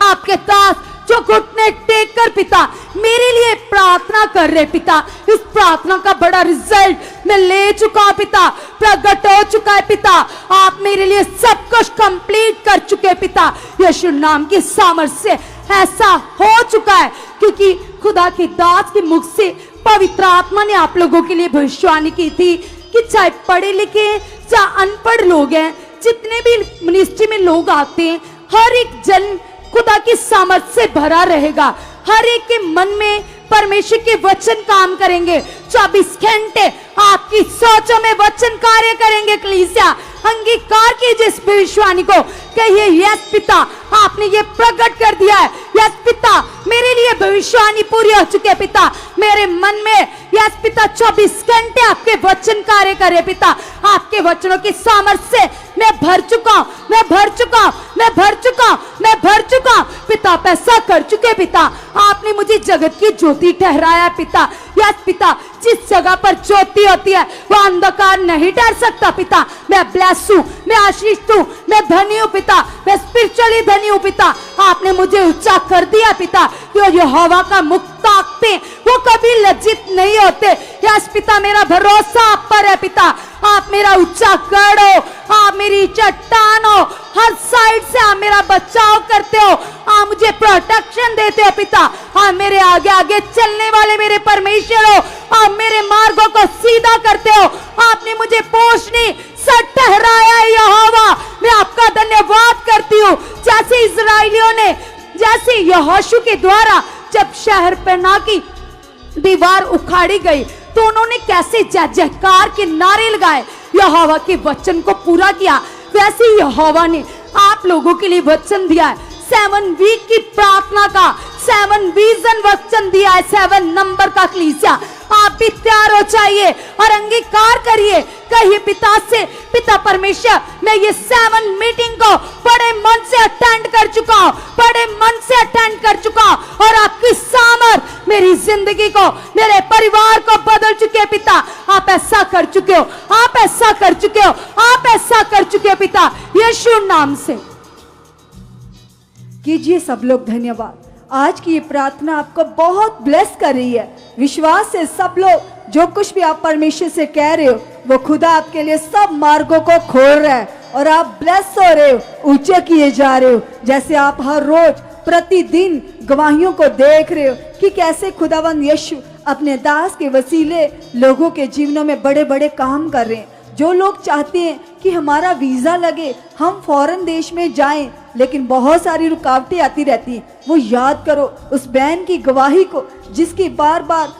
आपके दास जो घुटने टेक कर पिता मेरे लिए प्रार्थना कर रहे पिता, इस प्रार्थना का बड़ा रिजल्ट मैं ले चुका हूं पिता, प्रकट हो चुका है पिता। आप मेरे लिए सब कुछ कंप्लीट कर चुके पिता, यीशु नाम की सामर्थ से ऐसा हो चुका है क्योंकि खुदा के दास के मुख से पवित्र आत्मा ने आप लोगों के लिए भविष्यवाणी की थी कि चाहे पढ़े लिखे चाहे अनपढ़ लोग हैं, जितने भी मिनिस्ट्री में लोग आते हैं, हर एक जन खुदा की सामर्थ से भरा रहेगा, हर एक के मन में परमेश्वर के वचन काम करेंगे। 24 घंटे आपकी सोचों में वचन कार्य करेंगे। कलीसिया अंगीकार कीजिए इस भविष्यवाणी को, कहिए यस पिता आपने ये प्रकट कर दिया है, यस पिता मेरे लिए भविष्यवाणी पूरी हो चुकी है पिता, मेरे मन में यस पिता 24 घंटे आपके वचन कार्य करे पिता, आपके वचनों की सामर्थ्य से मैं भर चुका हूं, मैं भर चुका हूं, मैं भर चुका हूं, मैं भर चुका हूं पिता। आप ऐसा कर चुके पिता, आपने मुझे जगत की ज्योति ठहराया पिता, यस पिता जिस जगह पर ज्योति होती है वह अंधकार नहीं डर सकता पिता। मैं ब्लेस हूं, मैं आशीष हूं, मैं धनी हूं पिता, मैं स्पिरिचुअली धनी हूं पिता। आपने मुझे ऊंचा कर दिया पिता, जो यहोवा का मुख ताकते वो कभी लज्जित नहीं होते। यस पिता मेरा भरोसा आप पर है पिता, आप मेरा ऊंचा गढ़ हो, आप मेरी चट्टान हो, हर साइड से आप मेरा बचाव करते हो, आप मुझे प्रोटेक्शन देते हो पिता, आप मेरे आगे आगे चलने वाले मेरे परमेश्वर हो, आप मेरे मार्गों को सीधा करते हो, आपने मुझे पोषणी सट ठहराया है यहोवा, मैं आपका धन्यवाद करती हूँ। जैसे इजराइलियों ने, जैसे यहोशू के द्वारा जब शहर पना की दीवार उखाड़ी गई तो उन्होंने कैसे जय जयकार के नारे लगाए, यहोवा के वचन को पूरा किया, वैसे ही यहोवा ने आप लोगों के लिए वचन दिया है। 7 वीक की प्रार्थना का 7 विजन वचन दिया है, 7 नंबर का कलीसिया। आप भी तैयार हो जाइए और अंगीकार करिए, कहिए पिता से, पिता परमेश्वर मैं ये 7 मीटिंग को बड़े मन से अटेंड कर चुका हूँ, बड़े मन से अटेंड कर चुका हूँ और आपकी सामर्थ मेरी जिंदगी को, मेरे परिवार को बदल चुके हैं पिता। आप ऐसा कर चुके हो, आप ऐसा कर चुके हो, आप ऐसा कर चुके हो पिता, यीशु नाम से। कीजिए सब लोग धन्यवाद। आज की ये प्रार्थना आपको बहुत ब्लेस कर रही है। विश्वास से सब लोग जो कुछ भी आप परमेश्वर से कह रहे हो वो खुदा आपके लिए सब मार्गों को खोल रहा है और आप ब्लेस हो रहे हो, ऊंचे किए जा रहे हो। जैसे आप हर रोज प्रतिदिन गवाहियों को देख रहे हो कि कैसे खुदावंद यीशु अपने दास के वसीले लोगों के जीवनों में बड़े बड़े काम कर रहे हैं। जो लोग चाहते हैं कि हमारा वीज़ा लगे, हम फॉरेन देश में जाएं, लेकिन बहुत सारी रुकावटें आती रहती हैं, वो याद करो उस बहन की गवाही को जिसकी बार बार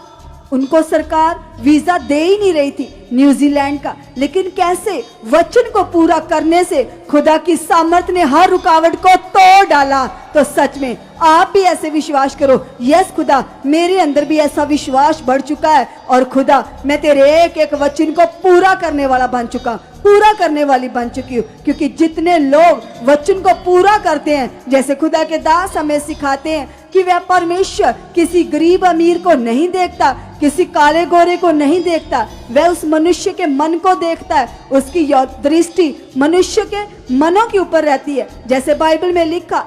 उनको सरकार वीज़ा दे ही नहीं रही थी न्यूजीलैंड का, लेकिन कैसे वचन को पूरा करने से खुदा की सामर्थ ने हर रुकावट को तोड़ डाला। तो सच में आप भी ऐसे विश्वास करो, यस खुदा मेरे अंदर भी ऐसा विश्वास बढ़ चुका है और खुदा मैं तेरे एक एक वचन को पूरा करने वाला बन चुका, पूरा करने वाली बन चुकी हूँ। क्योंकि जितने लोग वचन को पूरा करते हैं, जैसे खुदा के दास हमें सिखाते हैं कि वह परमेश्वर किसी गरीब अमीर को नहीं देखता, किसी काले गोरे को नहीं देखता, वह उस मनुष्य के मन को देखता है। उसकी दृष्टि मनुष्य के मनों के ऊपर रहती है। जैसे बाइबल में लिखा,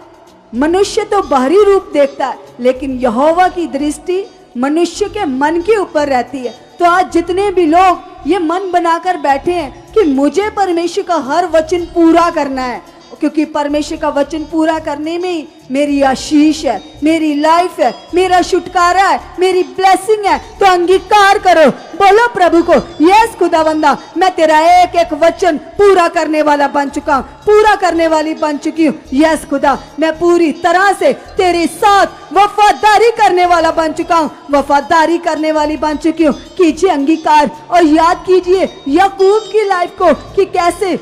मनुष्य तो बाहरी रूप देखता है, लेकिन यहोवा की दृष्टि मनुष्य के मन के ऊपर रहती है। तो आज जितने भी लोग ये मन बनाकर बैठे हैं कि मुझे परमेश्वर का हर वचन पूरा करना है, क्योंकि परमेश्वर का वचन पूरा करने में ही मेरी आशीष है, मेरी लाइफ है, मेरा छुटकारा है, मेरी ब्लेसिंग है, तो अंगीकार करो, बोलो प्रभु को, यस खुदावंदा, मैं तेरा एक एक वचन पूरा करने वाला बन चुका हूँ, पूरा करने वाली बन चुकी हूँ। यस खुदा, मैं पूरी तरह से तेरे साथ वफादारी करने वाला बन चुका हूँ, वफादारी करने वाली बन चुकी हूँ। कीजिए अंगीकार और याद कीजिए याकूब की लाइफ को कि कैसे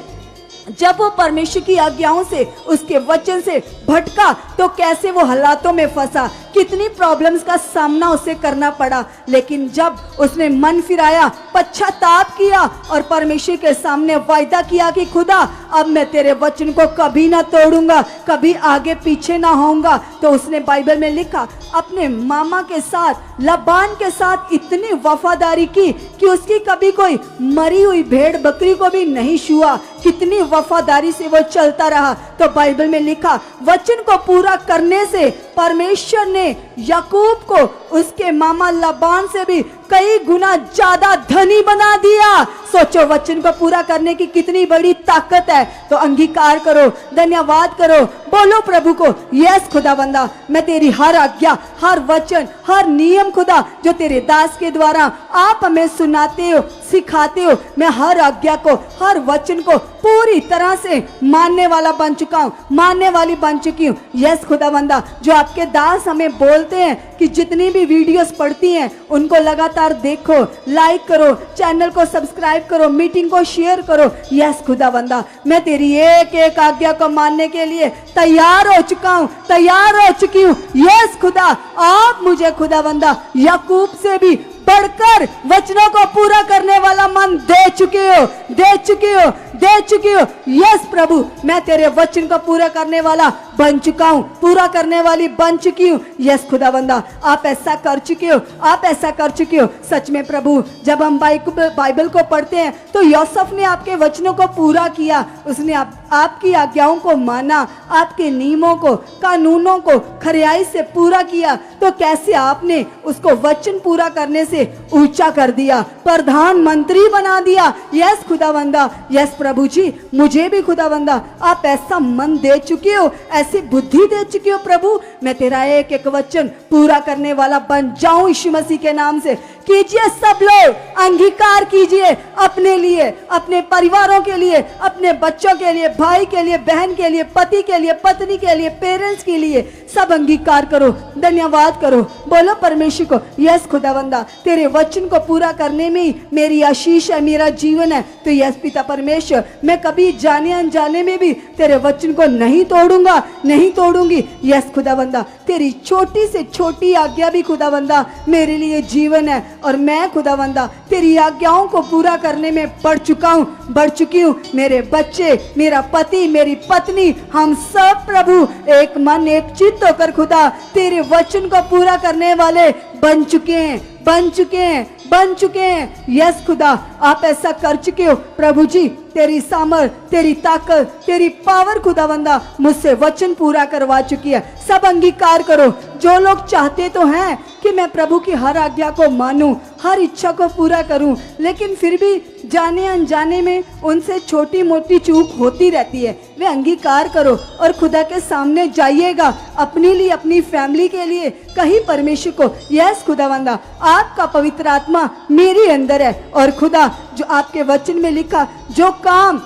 जब वो परमेश्वर की आज्ञाओं से, उसके वचन से भटका तो कैसे वो हालातों में फंसा, कितनी प्रॉब्लम्स का सामना उसे करना पड़ा। लेकिन जब उसने मन फिराया, पश्चाताप किया और परमेश्वर के सामने वायदा किया कि खुदा अब मैं तेरे वचन को कभी ना तोड़ूंगा, कभी आगे पीछे ना होऊंगा, तो उसने बाइबल में लिखा अपने मामा के साथ, लबान के साथ इतनी वफादारी की कि उसकी कभी कोई मरी हुई भेड़ बकरी को भी नहीं छुआ। कितनी वफादारी से वो चलता रहा। तो बाइबल में लिखा वचन को पूरा करने से परमेश्वर ने याकूब को उसके मामा लबान से भी कई गुना ज्यादा धनी बना दिया। सोचो वचन को पूरा करने की कितनी बड़ी ताकत है। तो अंगीकार करो, धन्यवाद करो, बोलो प्रभु को, यस खुदाबंदा, मैं तेरी हर आज्ञा, हर वचन, हर नियम खुदा जो तेरे दास के द्वारा आप हमें सुनाते हो, सिखाते हो, मैं हर आज्ञा को, हर वचन को पूरी तरह से मानने वाला बन चुका हूँ, मानने वाली बन चुकी हूँ। यस खुदाबंदा, जो आपके दास हमें बोलते हैं कि जितनी भी वीडियोस पढ़ती हैं उनको लगातार देखो, लाइक करो, चैनल को सब्सक्राइब करो, मीटिंग को शेयर करो। यस खुदाबंदा, मैं तेरी एक एक आज्ञा को मानने के लिए तैयार हो चुका हूँ, तैयार हो चुकी हूँ। यस खुदा, आप मुझे खुदाबंदा याकूब से भी बढ़कर वचनों को पूरा करने वाला मन दे चुके हो, दे चुके हो, दे चुके हो। यस प्रभु, मैं तेरे वचन को पूरा करने वाला बन चुका हूँ, पूरा करने वाली बन चुकी हूँ। यस खुदाबंदा, आप ऐसा कर चुके हो, आप ऐसा कर चुके हो। सच में प्रभु, जब हम बाइबल को पढ़ते हैं तो यूसुफ ने आपके वचनों को पूरा किया, उसने आपकी आज्ञाओं को माना, आपके नियमों को, कानूनों को खरियाई से पूरा किया। तो कैसे आपने उसको वचन पूरा करने से ऊंचा कर दिया, प्रधानमंत्री बना दिया। यस खुदाबंदा, यस प्रभु जी, मुझे भी खुदाबंदा आप ऐसा मन दे चुके हो, ऐसी बुद्धि दे चुके हो प्रभु, मैं तेरा एक एक वचन पूरा करने वाला बन जाऊं यीशु मसीह के नाम से। कीजिए सब लोग, अंगीकार कीजिए अपने लिए, अपने परिवारों के लिए, अपने बच्चों के लिए, भाई के लिए, बहन के लिए, पति के लिए, पत्नी के लिए, पेरेंट्स के लिए, सब अंगीकार करो, धन्यवाद करो, बोलो परमेश्वर को, यस खुदावंदा, तेरे वचन को पूरा करने में ही मेरी आशीष है, मेरा जीवन है। तो यस पिता परमेश्वर, मैं कभी जाने अनजाने में भी तेरे वचन को नहीं तोड़ूंगा, नहीं तोड़ूंगी। यस खुदावंदा, तेरी छोटी से छोटी आज्ञा भी खुदावंदा मेरे लिए जीवन है, और मैं खुदावंदा तेरी आज्ञाओं को पूरा करने में बढ़ चुका हूँ, बढ़ चुकी हूँ। मेरे बच्चे, मेरा पति, मेरी पत्नी, हम सब प्रभु एक मन एक चित्त होकर खुदा तेरे वचन को पूरा करने वाले बन चुके हैं, बन चुके हैं, बन चुके हैं। यस खुदा, आप ऐसा कर चुके हो प्रभु जी, तेरी सामर्थ, तेरी ताकत, तेरी पावर खुदावंदा मुझसे वचन पूरा करवा चुकी है। सब अंगीकार करो। जो लोग चाहते तो हैं कि मैं प्रभु की हर आज्ञा को मानूं, हर इच्छा को पूरा करूं, लेकिन फिर भी जाने अनजाने में उनसे छोटी मोटी चूक होती रहती है, वे अंगीकार करो और खुदा के सामने जाइएगा, अपने लिए, अपनी फैमिली के लिए कहीं परमेश्वर को, यस खुदावंदा आपका पवित्र आत्मा मेरे अंदर है, और खुदा जो आपके वचन में लिखा, जो काम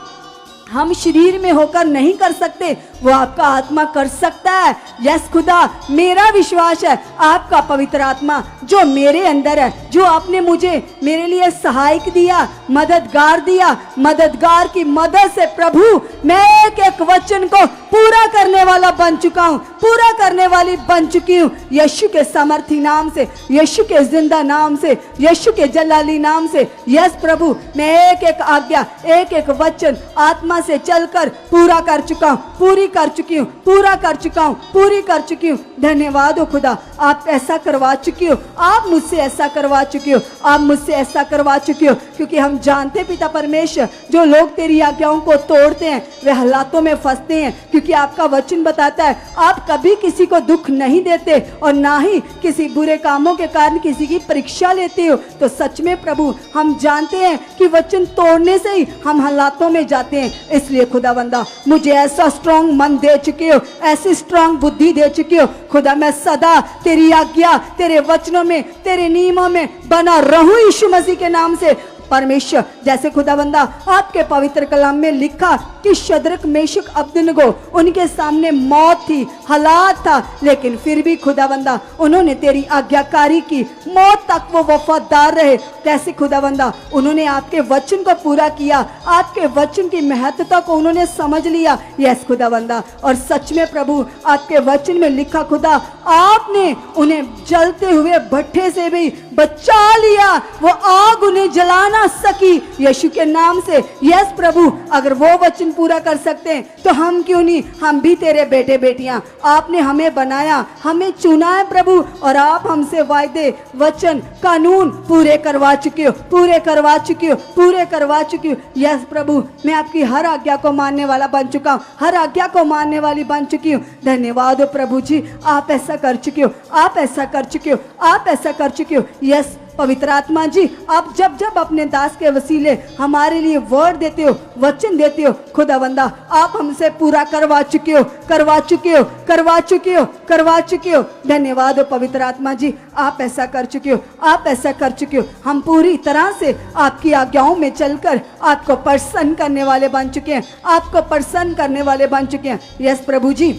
हम शरीर में होकर नहीं कर सकते वो आपका आत्मा कर सकता है। यस खुदा, मेरा विश्वास है आपका पवित्र आत्मा जो मेरे अंदर है, जो आपने मुझे मेरे लिए सहायक दिया, मददगार दिया, मददगार की मदद से प्रभु मैं एक एक वचन को पूरा करने वाला बन चुका हूँ, पूरा करने वाली बन चुकी हूँ। यीशु के सामर्थी नाम से, यीशु के जिंदा नाम से, यीशु के जलाली नाम से। यस प्रभु, मैं एक एक आज्ञा, एक एक वचन आत्मा से चलकर पूरा कर चुका हूँ, पूरी कर चुकी हूँ, पूरा कर चुका हूँ, पूरी कर चुकी हूँ। धन्यवाद हो खुदा, आप ऐसा करवा चुकी हो, आप मुझसे ऐसा करवा चुकी हो, आप मुझसे ऐसा करवा चुकी हो। क्योंकि हम जानते पिता परमेश्वर, जो लोग तेरी आज्ञाओं को तोड़ते हैं वे हालातों में फंसते हैं, क्योंकि आपका वचन बताता है आप कभी किसी को दुख नहीं देते और ना ही किसी बुरे कामों के कारण किसी की परीक्षा लेते हो। तो सच में प्रभु हम जानते हैं कि वचन तोड़ने से ही हम हालातों में जाते हैं। इसलिए खुदावंदा मुझे ऐसा स्ट्रॉन्ग मन दे चुके हो, ऐसी स्ट्रॉन्ग बुद्धि दे चुके हो खुदा, मैं सदा तेरी आज्ञा, तेरे वचनों में, तेरे नियमों में बना रहूं यीशु मसीह के नाम से। परमेश्वर, जैसे खुदावंदा आपके पवित्र कलाम में लिखा कि शद्रक मेशक अबेदनगो, उनके सामने मौत थी, हालात था, लेकिन फिर भी खुदावंदा उन्होंने तेरी आज्ञाकारी की, मौत तक वो वफादार रहे। कैसे खुदावंदा उन्होंने आपके वचन को पूरा किया, आपके वचन की महत्वता को उन्होंने समझ लिया। यस खुदावंदा, और सच में प्रभु आपके वचन में लिखा खुदा, आपने उन्हें जलते हुए भट्ठे से भी बचा लिया, वो आग उन्हें जला ना सकी यीशु के नाम से। यस प्रभु, अगर वो वचन पूरा कर सकते हैं तो हम क्यों नहीं, हम भी तेरे बेटे बेटियां। आपने हमें बनाया, हमें चुना है प्रभु, और आप हमसे वायदे, वचन, कानून पूरे करवा चुके हो, पूरे करवा चुके हो, पूरे करवा चुके हो। यस प्रभु, मैं आपकी हर आज्ञा को मानने वाला बन चुका हूँ, हर आज्ञा को मानने वाली बन चुकी हूँ। धन्यवाद हो प्रभु जी, आप ऐसा कर चुके हो, आप ऐसा कर चुके हो, आप ऐसा कर चुके हो। यस पवित्र आत्मा जी, आप जब जब अपने दास के वसीले हमारे लिए वर्ड देते हो, वचन देते हो खुदावंदा, आप हमसे पूरा करवा चुके हो, करवा चुके हो, करवा चुके हो, करवा चुके हो। धन्यवाद हो पवित्र आत्मा जी, आप ऐसा कर चुके हो, आप ऐसा कर चुके हो। हम पूरी तरह से आपकी आज्ञाओं में चलकर आपको प्रसन्न करने वाले बन चुके हैं, आपको प्रसन्न करने वाले बन चुके हैं। यस प्रभु जी,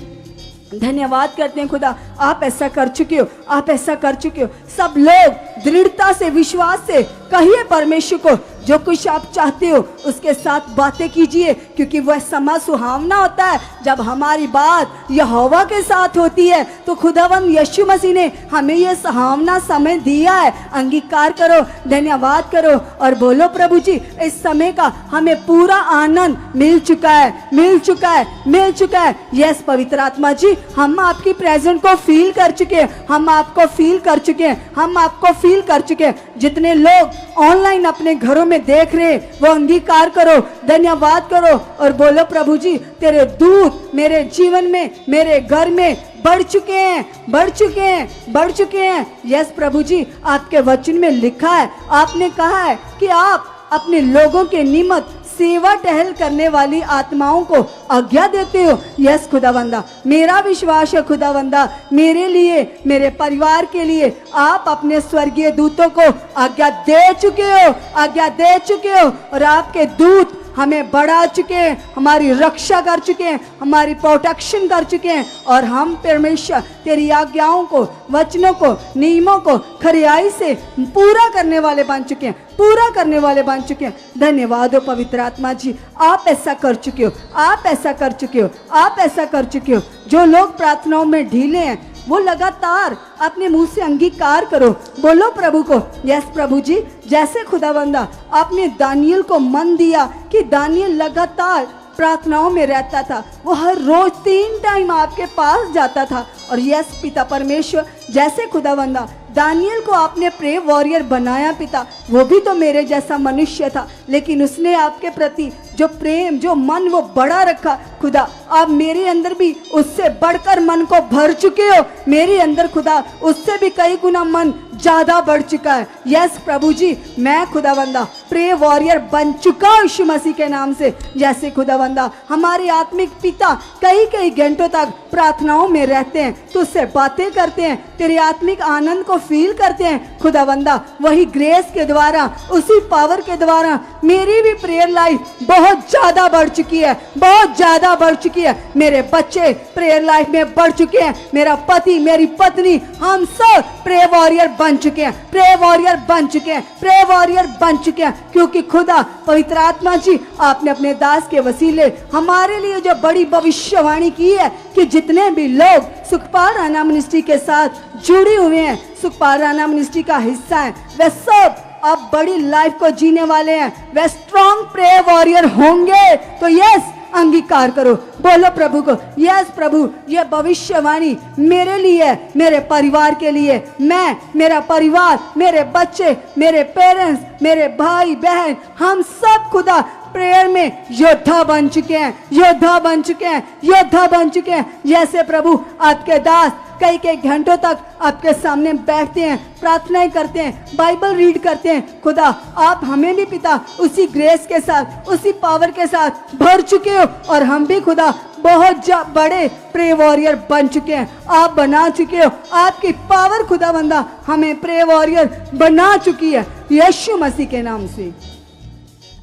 धन्यवाद करते हैं खुदा, आप ऐसा कर चुके हो, आप ऐसा कर चुके हो। सब लोग दृढ़ता से, विश्वास से कहिए परमेश्वर को, जो कुछ आप चाहते हो उसके साथ बातें कीजिए, क्योंकि वह समय सुहावना होता है जब हमारी बात यहोवा के साथ होती है। तो खुदावंद यीशु मसीह ने हमें यह सुहावना समय दिया है, अंगीकार करो, धन्यवाद करो और बोलो प्रभु जी, इस समय का हमें पूरा आनंद मिल चुका है, मिल चुका है, मिल चुका है। यस पवित्र आत्मा जी, हम आपकी प्रेजेंट को फील कर चुके हैं, हम आपको फील कर चुके हैं, हम आपको फील कर चुके हैं। जितने लोग ऑनलाइन अपने घरों में देख रहे वो अंगीकार करो, धन्यवाद करो और बोलो प्रभु जी, तेरे दूत मेरे जीवन में, मेरे घर में बढ़ चुके हैं, बढ़ चुके हैं, बढ़ चुके हैं। यस प्रभु जी, आपके वचन में लिखा है, आपने कहा है कि आप अपने लोगों के निमित्त सेवा टहल करने वाली आत्माओं को आज्ञा देते हो। यस खुदावंदा, मेरा विश्वास है खुदावंदा, मेरे लिए, मेरे परिवार के लिए आप अपने स्वर्गीय दूतों को आज्ञा दे चुके हो, आज्ञा दे चुके हो, और आपके दूत हमें बढ़ा चुके हैं, हमारी रक्षा कर चुके हैं, हमारी प्रोटेक्शन कर चुके हैं, और हम परमेश्वर तेरी आज्ञाओं को, वचनों को, नियमों को खरियाई से पूरा करने वाले बन चुके हैं, पूरा करने वाले बन चुके हैं। धन्यवाद हो पवित्र आत्मा जी, आप ऐसा कर चुके हो, आप ऐसा कर चुके हो, आप ऐसा कर चुके हो। जो लोग प्रार्थनाओं में ढीले हैं वो लगातार अपने मुंह से अंगीकार करो, बोलो प्रभु को। यस प्रभु जी, जैसे खुदावंदा आपने दानियल को मन दिया कि दानियल लगातार प्रार्थनाओं में रहता था, वो हर रोज 3 टाइम आपके पास जाता था। और यस पिता परमेश्वर, जैसे खुदावंदा दानियल को आपने प्रे वॉरियर बनाया पिता, वो भी तो मेरे जैसा मनुष्य था, लेकिन उसने आपके प्रति जो प्रेम, जो मन वो बड़ा रखा। खुदा, आप मेरे अंदर भी उससे बढ़कर मन को भर चुके हो, मेरे अंदर खुदा उससे भी कई गुना मन ज्यादा बढ़ चुका है। यस प्रभु जी, मैं खुदावंदा प्रे वॉरियर बन चुका हूं यीशु मसीह के नाम से। जैसे खुदावंदा हमारे आत्मिक पिता कई कई घंटों तक प्रार्थनाओं में रहते हैं, तो उससे बातें करते हैं, तेरे आत्मिक आनंद को फील करते हैं खुदावंदा। वही ग्रेस के द्वारा, उसी पावर के द्वारा मेरी भी प्रेयर लाइफ बहुत ज्यादा बढ़ चुकी है, बहुत ज्यादा क्षमता बढ़ चुकी है, मेरे बच्चे प्रेयर लाइफ में बढ़ चुके हैं, मेरा पति, मेरी पत्नी, हम सब प्रेयर वॉरियर बन चुके हैं, प्रेयर वॉरियर बन चुके हैं, प्रेयर वॉरियर बन चुके हैं। क्योंकि खुदा पवित्र आत्मा जी आपने अपने दास के वसीले हमारे लिए जो बड़ी भविष्यवाणी की है कि जितने भी लोग सुखपाल राणा मिनिस्ट्री के साथ जुड़े हुए हैं, सुखपाल राणा मिनिस्ट्री का हिस्सा है, वे सब अब बड़ी लाइफ को जीने वाले हैं, वे स्ट्रॉन्ग प्रेयर वॉरियर होंगे। तो यस, अंगीकार करो, बोलो प्रभु को, यस प्रभु, यह भविष्यवाणी मेरे लिए, मेरे परिवार के लिए, मैं, मेरा परिवार, मेरे बच्चे, मेरे पेरेंट्स, मेरे भाई बहन, हम सब खुदा प्रेयर में योद्धा बन चुके हैं, योद्धा बन चुके हैं, योद्धा बन चुके हैं। जैसे प्रभु आपके दास कई कई घंटों तक आपके सामने बैठते हैं, प्रार्थनाएं करते हैं, बाइबल रीड करते हैं, खुदा आप हमें भी पिता उसी ग्रेस के साथ, उसी पावर के साथ भर चुके हो और हम भी खुदा बहुत बड़े प्रे वॉरियर बन चुके हैं, आप बना चुके हो। आपकी पावर खुदा बंदा हमें प्रे वॉरियर बना चुकी है, यीशु मसीह के नाम से,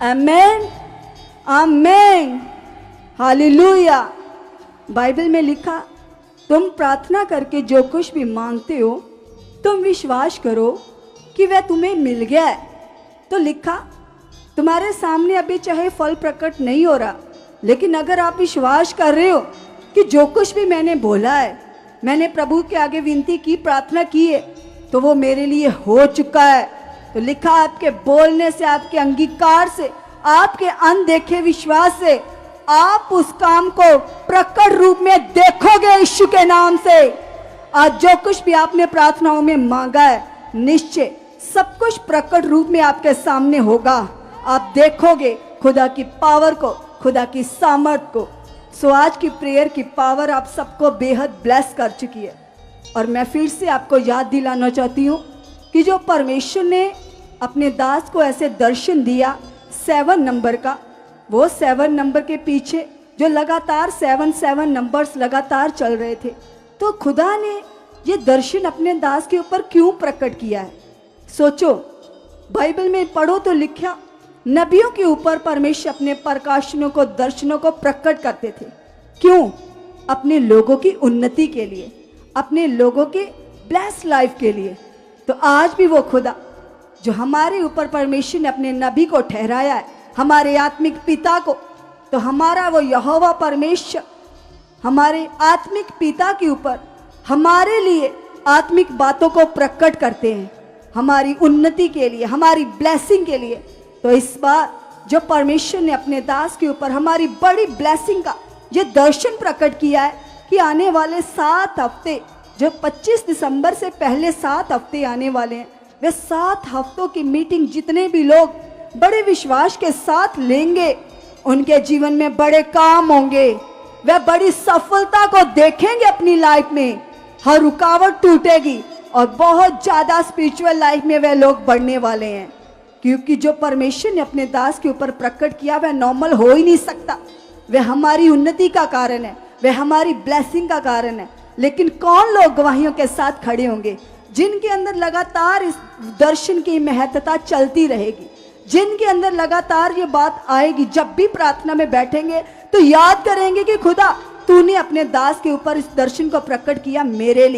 आमेन, आमेन, हालेलुया। बाइबल में लिखा, तुम प्रार्थना करके जो कुछ भी मांगते हो तुम विश्वास करो कि वह तुम्हें मिल गया है। तो लिखा, तुम्हारे सामने अभी चाहे फल प्रकट नहीं हो रहा, लेकिन अगर आप विश्वास कर रहे हो कि जो कुछ भी मैंने बोला है, मैंने प्रभु के आगे विनती की, प्रार्थना की है, तो वो मेरे लिए हो चुका है। तो लिखा, आपके बोलने से, आपके अंगीकार से, आपके अनदेखे विश्वास से आप उस काम को प्रकट रूप में देखोगे यीशु के नाम से। आज जो कुछ भी आपने प्रार्थनाओं में मांगा है, निश्चय सब कुछ प्रकट रूप में आपके सामने होगा। आप देखोगे खुदा की पावर को, खुदा की सामर्थ को। सो आज की प्रेयर की पावर आप सबको बेहद ब्लेस कर चुकी है। और मैं फिर से आपको याद दिलाना चाहती हूँ कि जो परमेश्वर ने अपने दास को ऐसे दर्शन दिया 7 नंबर का, वो 7 नंबर के पीछे जो लगातार 7 नंबर्स लगातार चल रहे थे, तो खुदा ने ये दर्शन अपने दास के ऊपर क्यों प्रकट किया है? सोचो, बाइबल में पढ़ो तो लिखा, नबियों के ऊपर परमेश्वर अपने प्रकाशनों को, दर्शनों को प्रकट करते थे। क्यों? अपने लोगों की उन्नति के लिए, अपने लोगों के ब्लेस लाइफ के लिए। तो आज भी वो खुदा जो हमारे ऊपर परमेश्वर ने अपने नबी को ठहराया है, हमारे आत्मिक पिता को, तो हमारा वो यहोवा परमेश्वर हमारे आत्मिक पिता के ऊपर हमारे लिए आत्मिक बातों को प्रकट करते हैं, हमारी उन्नति के लिए, हमारी ब्लेसिंग के लिए। तो इस बार जो परमेश्वर ने अपने दास के ऊपर हमारी बड़ी ब्लेसिंग का ये दर्शन प्रकट किया है कि आने वाले 7 हफ्ते, जो 25 दिसंबर से पहले 7 हफ्ते आने वाले हैं, वे 7 हफ्तों की मीटिंग जितने भी लोग बड़े विश्वास के साथ लेंगे, उनके जीवन में बड़े काम होंगे, वे बड़ी सफलता को देखेंगे अपनी लाइफ में, हर रुकावट टूटेगी और बहुत ज्यादा स्पिरिचुअल लाइफ में वे लोग बढ़ने वाले हैं। क्योंकि जो परमेश्वर ने अपने दास के ऊपर प्रकट किया वह नॉर्मल हो ही नहीं सकता, वह हमारी उन्नति का कारण है, वह हमारी ब्लेसिंग का कारण है। लेकिन कौन लोग गवाहियों के साथ खड़े होंगे जिनके अंदर लगातार इस दर्शन की महत्ता चलती रहेगी, जिनके अंदर लगातार ये बात आएगी, जब भी प्रार्थना में बैठेंगे तो याद करेंगे कि खुदा तूने अपने दास के ऊपर इस दर्शन को प्रकट किया, मेरे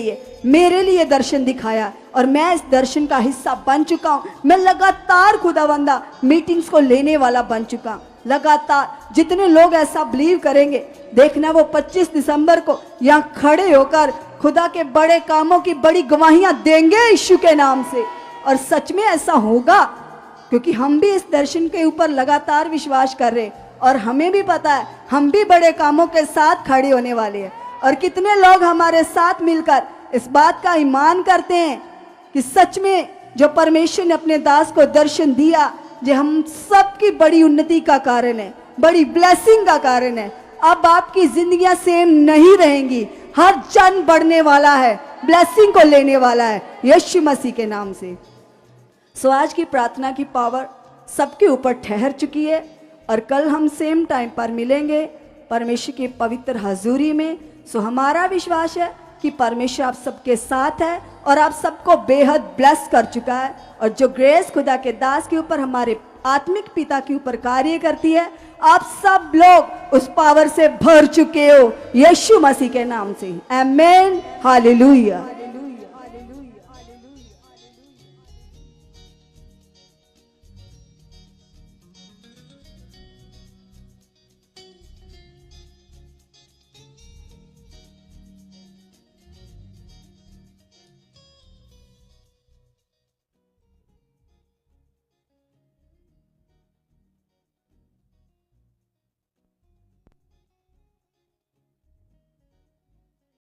लिए दर्शन दिखाया और मैं इस दर्शन का हिस्सा बन चुका हूँ। मैं लगातार खुदावंदा मीटिंग्स को लेने वाला बन चुका हूँ। लगातार जितने लोग ऐसा बिलीव करेंगे, देखना वो 25 दिसंबर को यहाँ खड़े होकर खुदा के बड़े कामों की बड़ी गवाहियां देंगे यीशु के नाम से। और सच में ऐसा होगा, क्योंकि हम भी इस दर्शन के ऊपर लगातार विश्वास कर रहे और हमें भी पता है हम भी बड़े कामों के साथ खड़े होने वाले हैं। और कितने लोग हमारे साथ मिलकर इस बात का ईमान करते हैं कि सच में जो परमेश्वर ने अपने दास को दर्शन दिया, जो हम सबकी बड़ी उन्नति का कारण है, बड़ी ब्लेसिंग का कारण है। अब आपकी जिंदगियां सेम नहीं रहेंगी, हर जन बढ़ने वाला है, ब्लेसिंग को लेने वाला है यीशु मसीह के नाम से। सो आज की प्रार्थना की पावर सबके ऊपर ठहर चुकी है और कल हम सेम टाइम पर मिलेंगे परमेश्वर की पवित्र हजूरी में। सो हमारा विश्वास है कि परमेश्वर आप सबके साथ है और आप सबको बेहद ब्लेस कर चुका है। और जो ग्रेस खुदा के दास के ऊपर हमारे आत्मिक पिता के ऊपर कार्य करती है। आप सब लोग उस पावर से भर चुके हो यीशु मसीह के नाम से। आमेन, हालेलुया।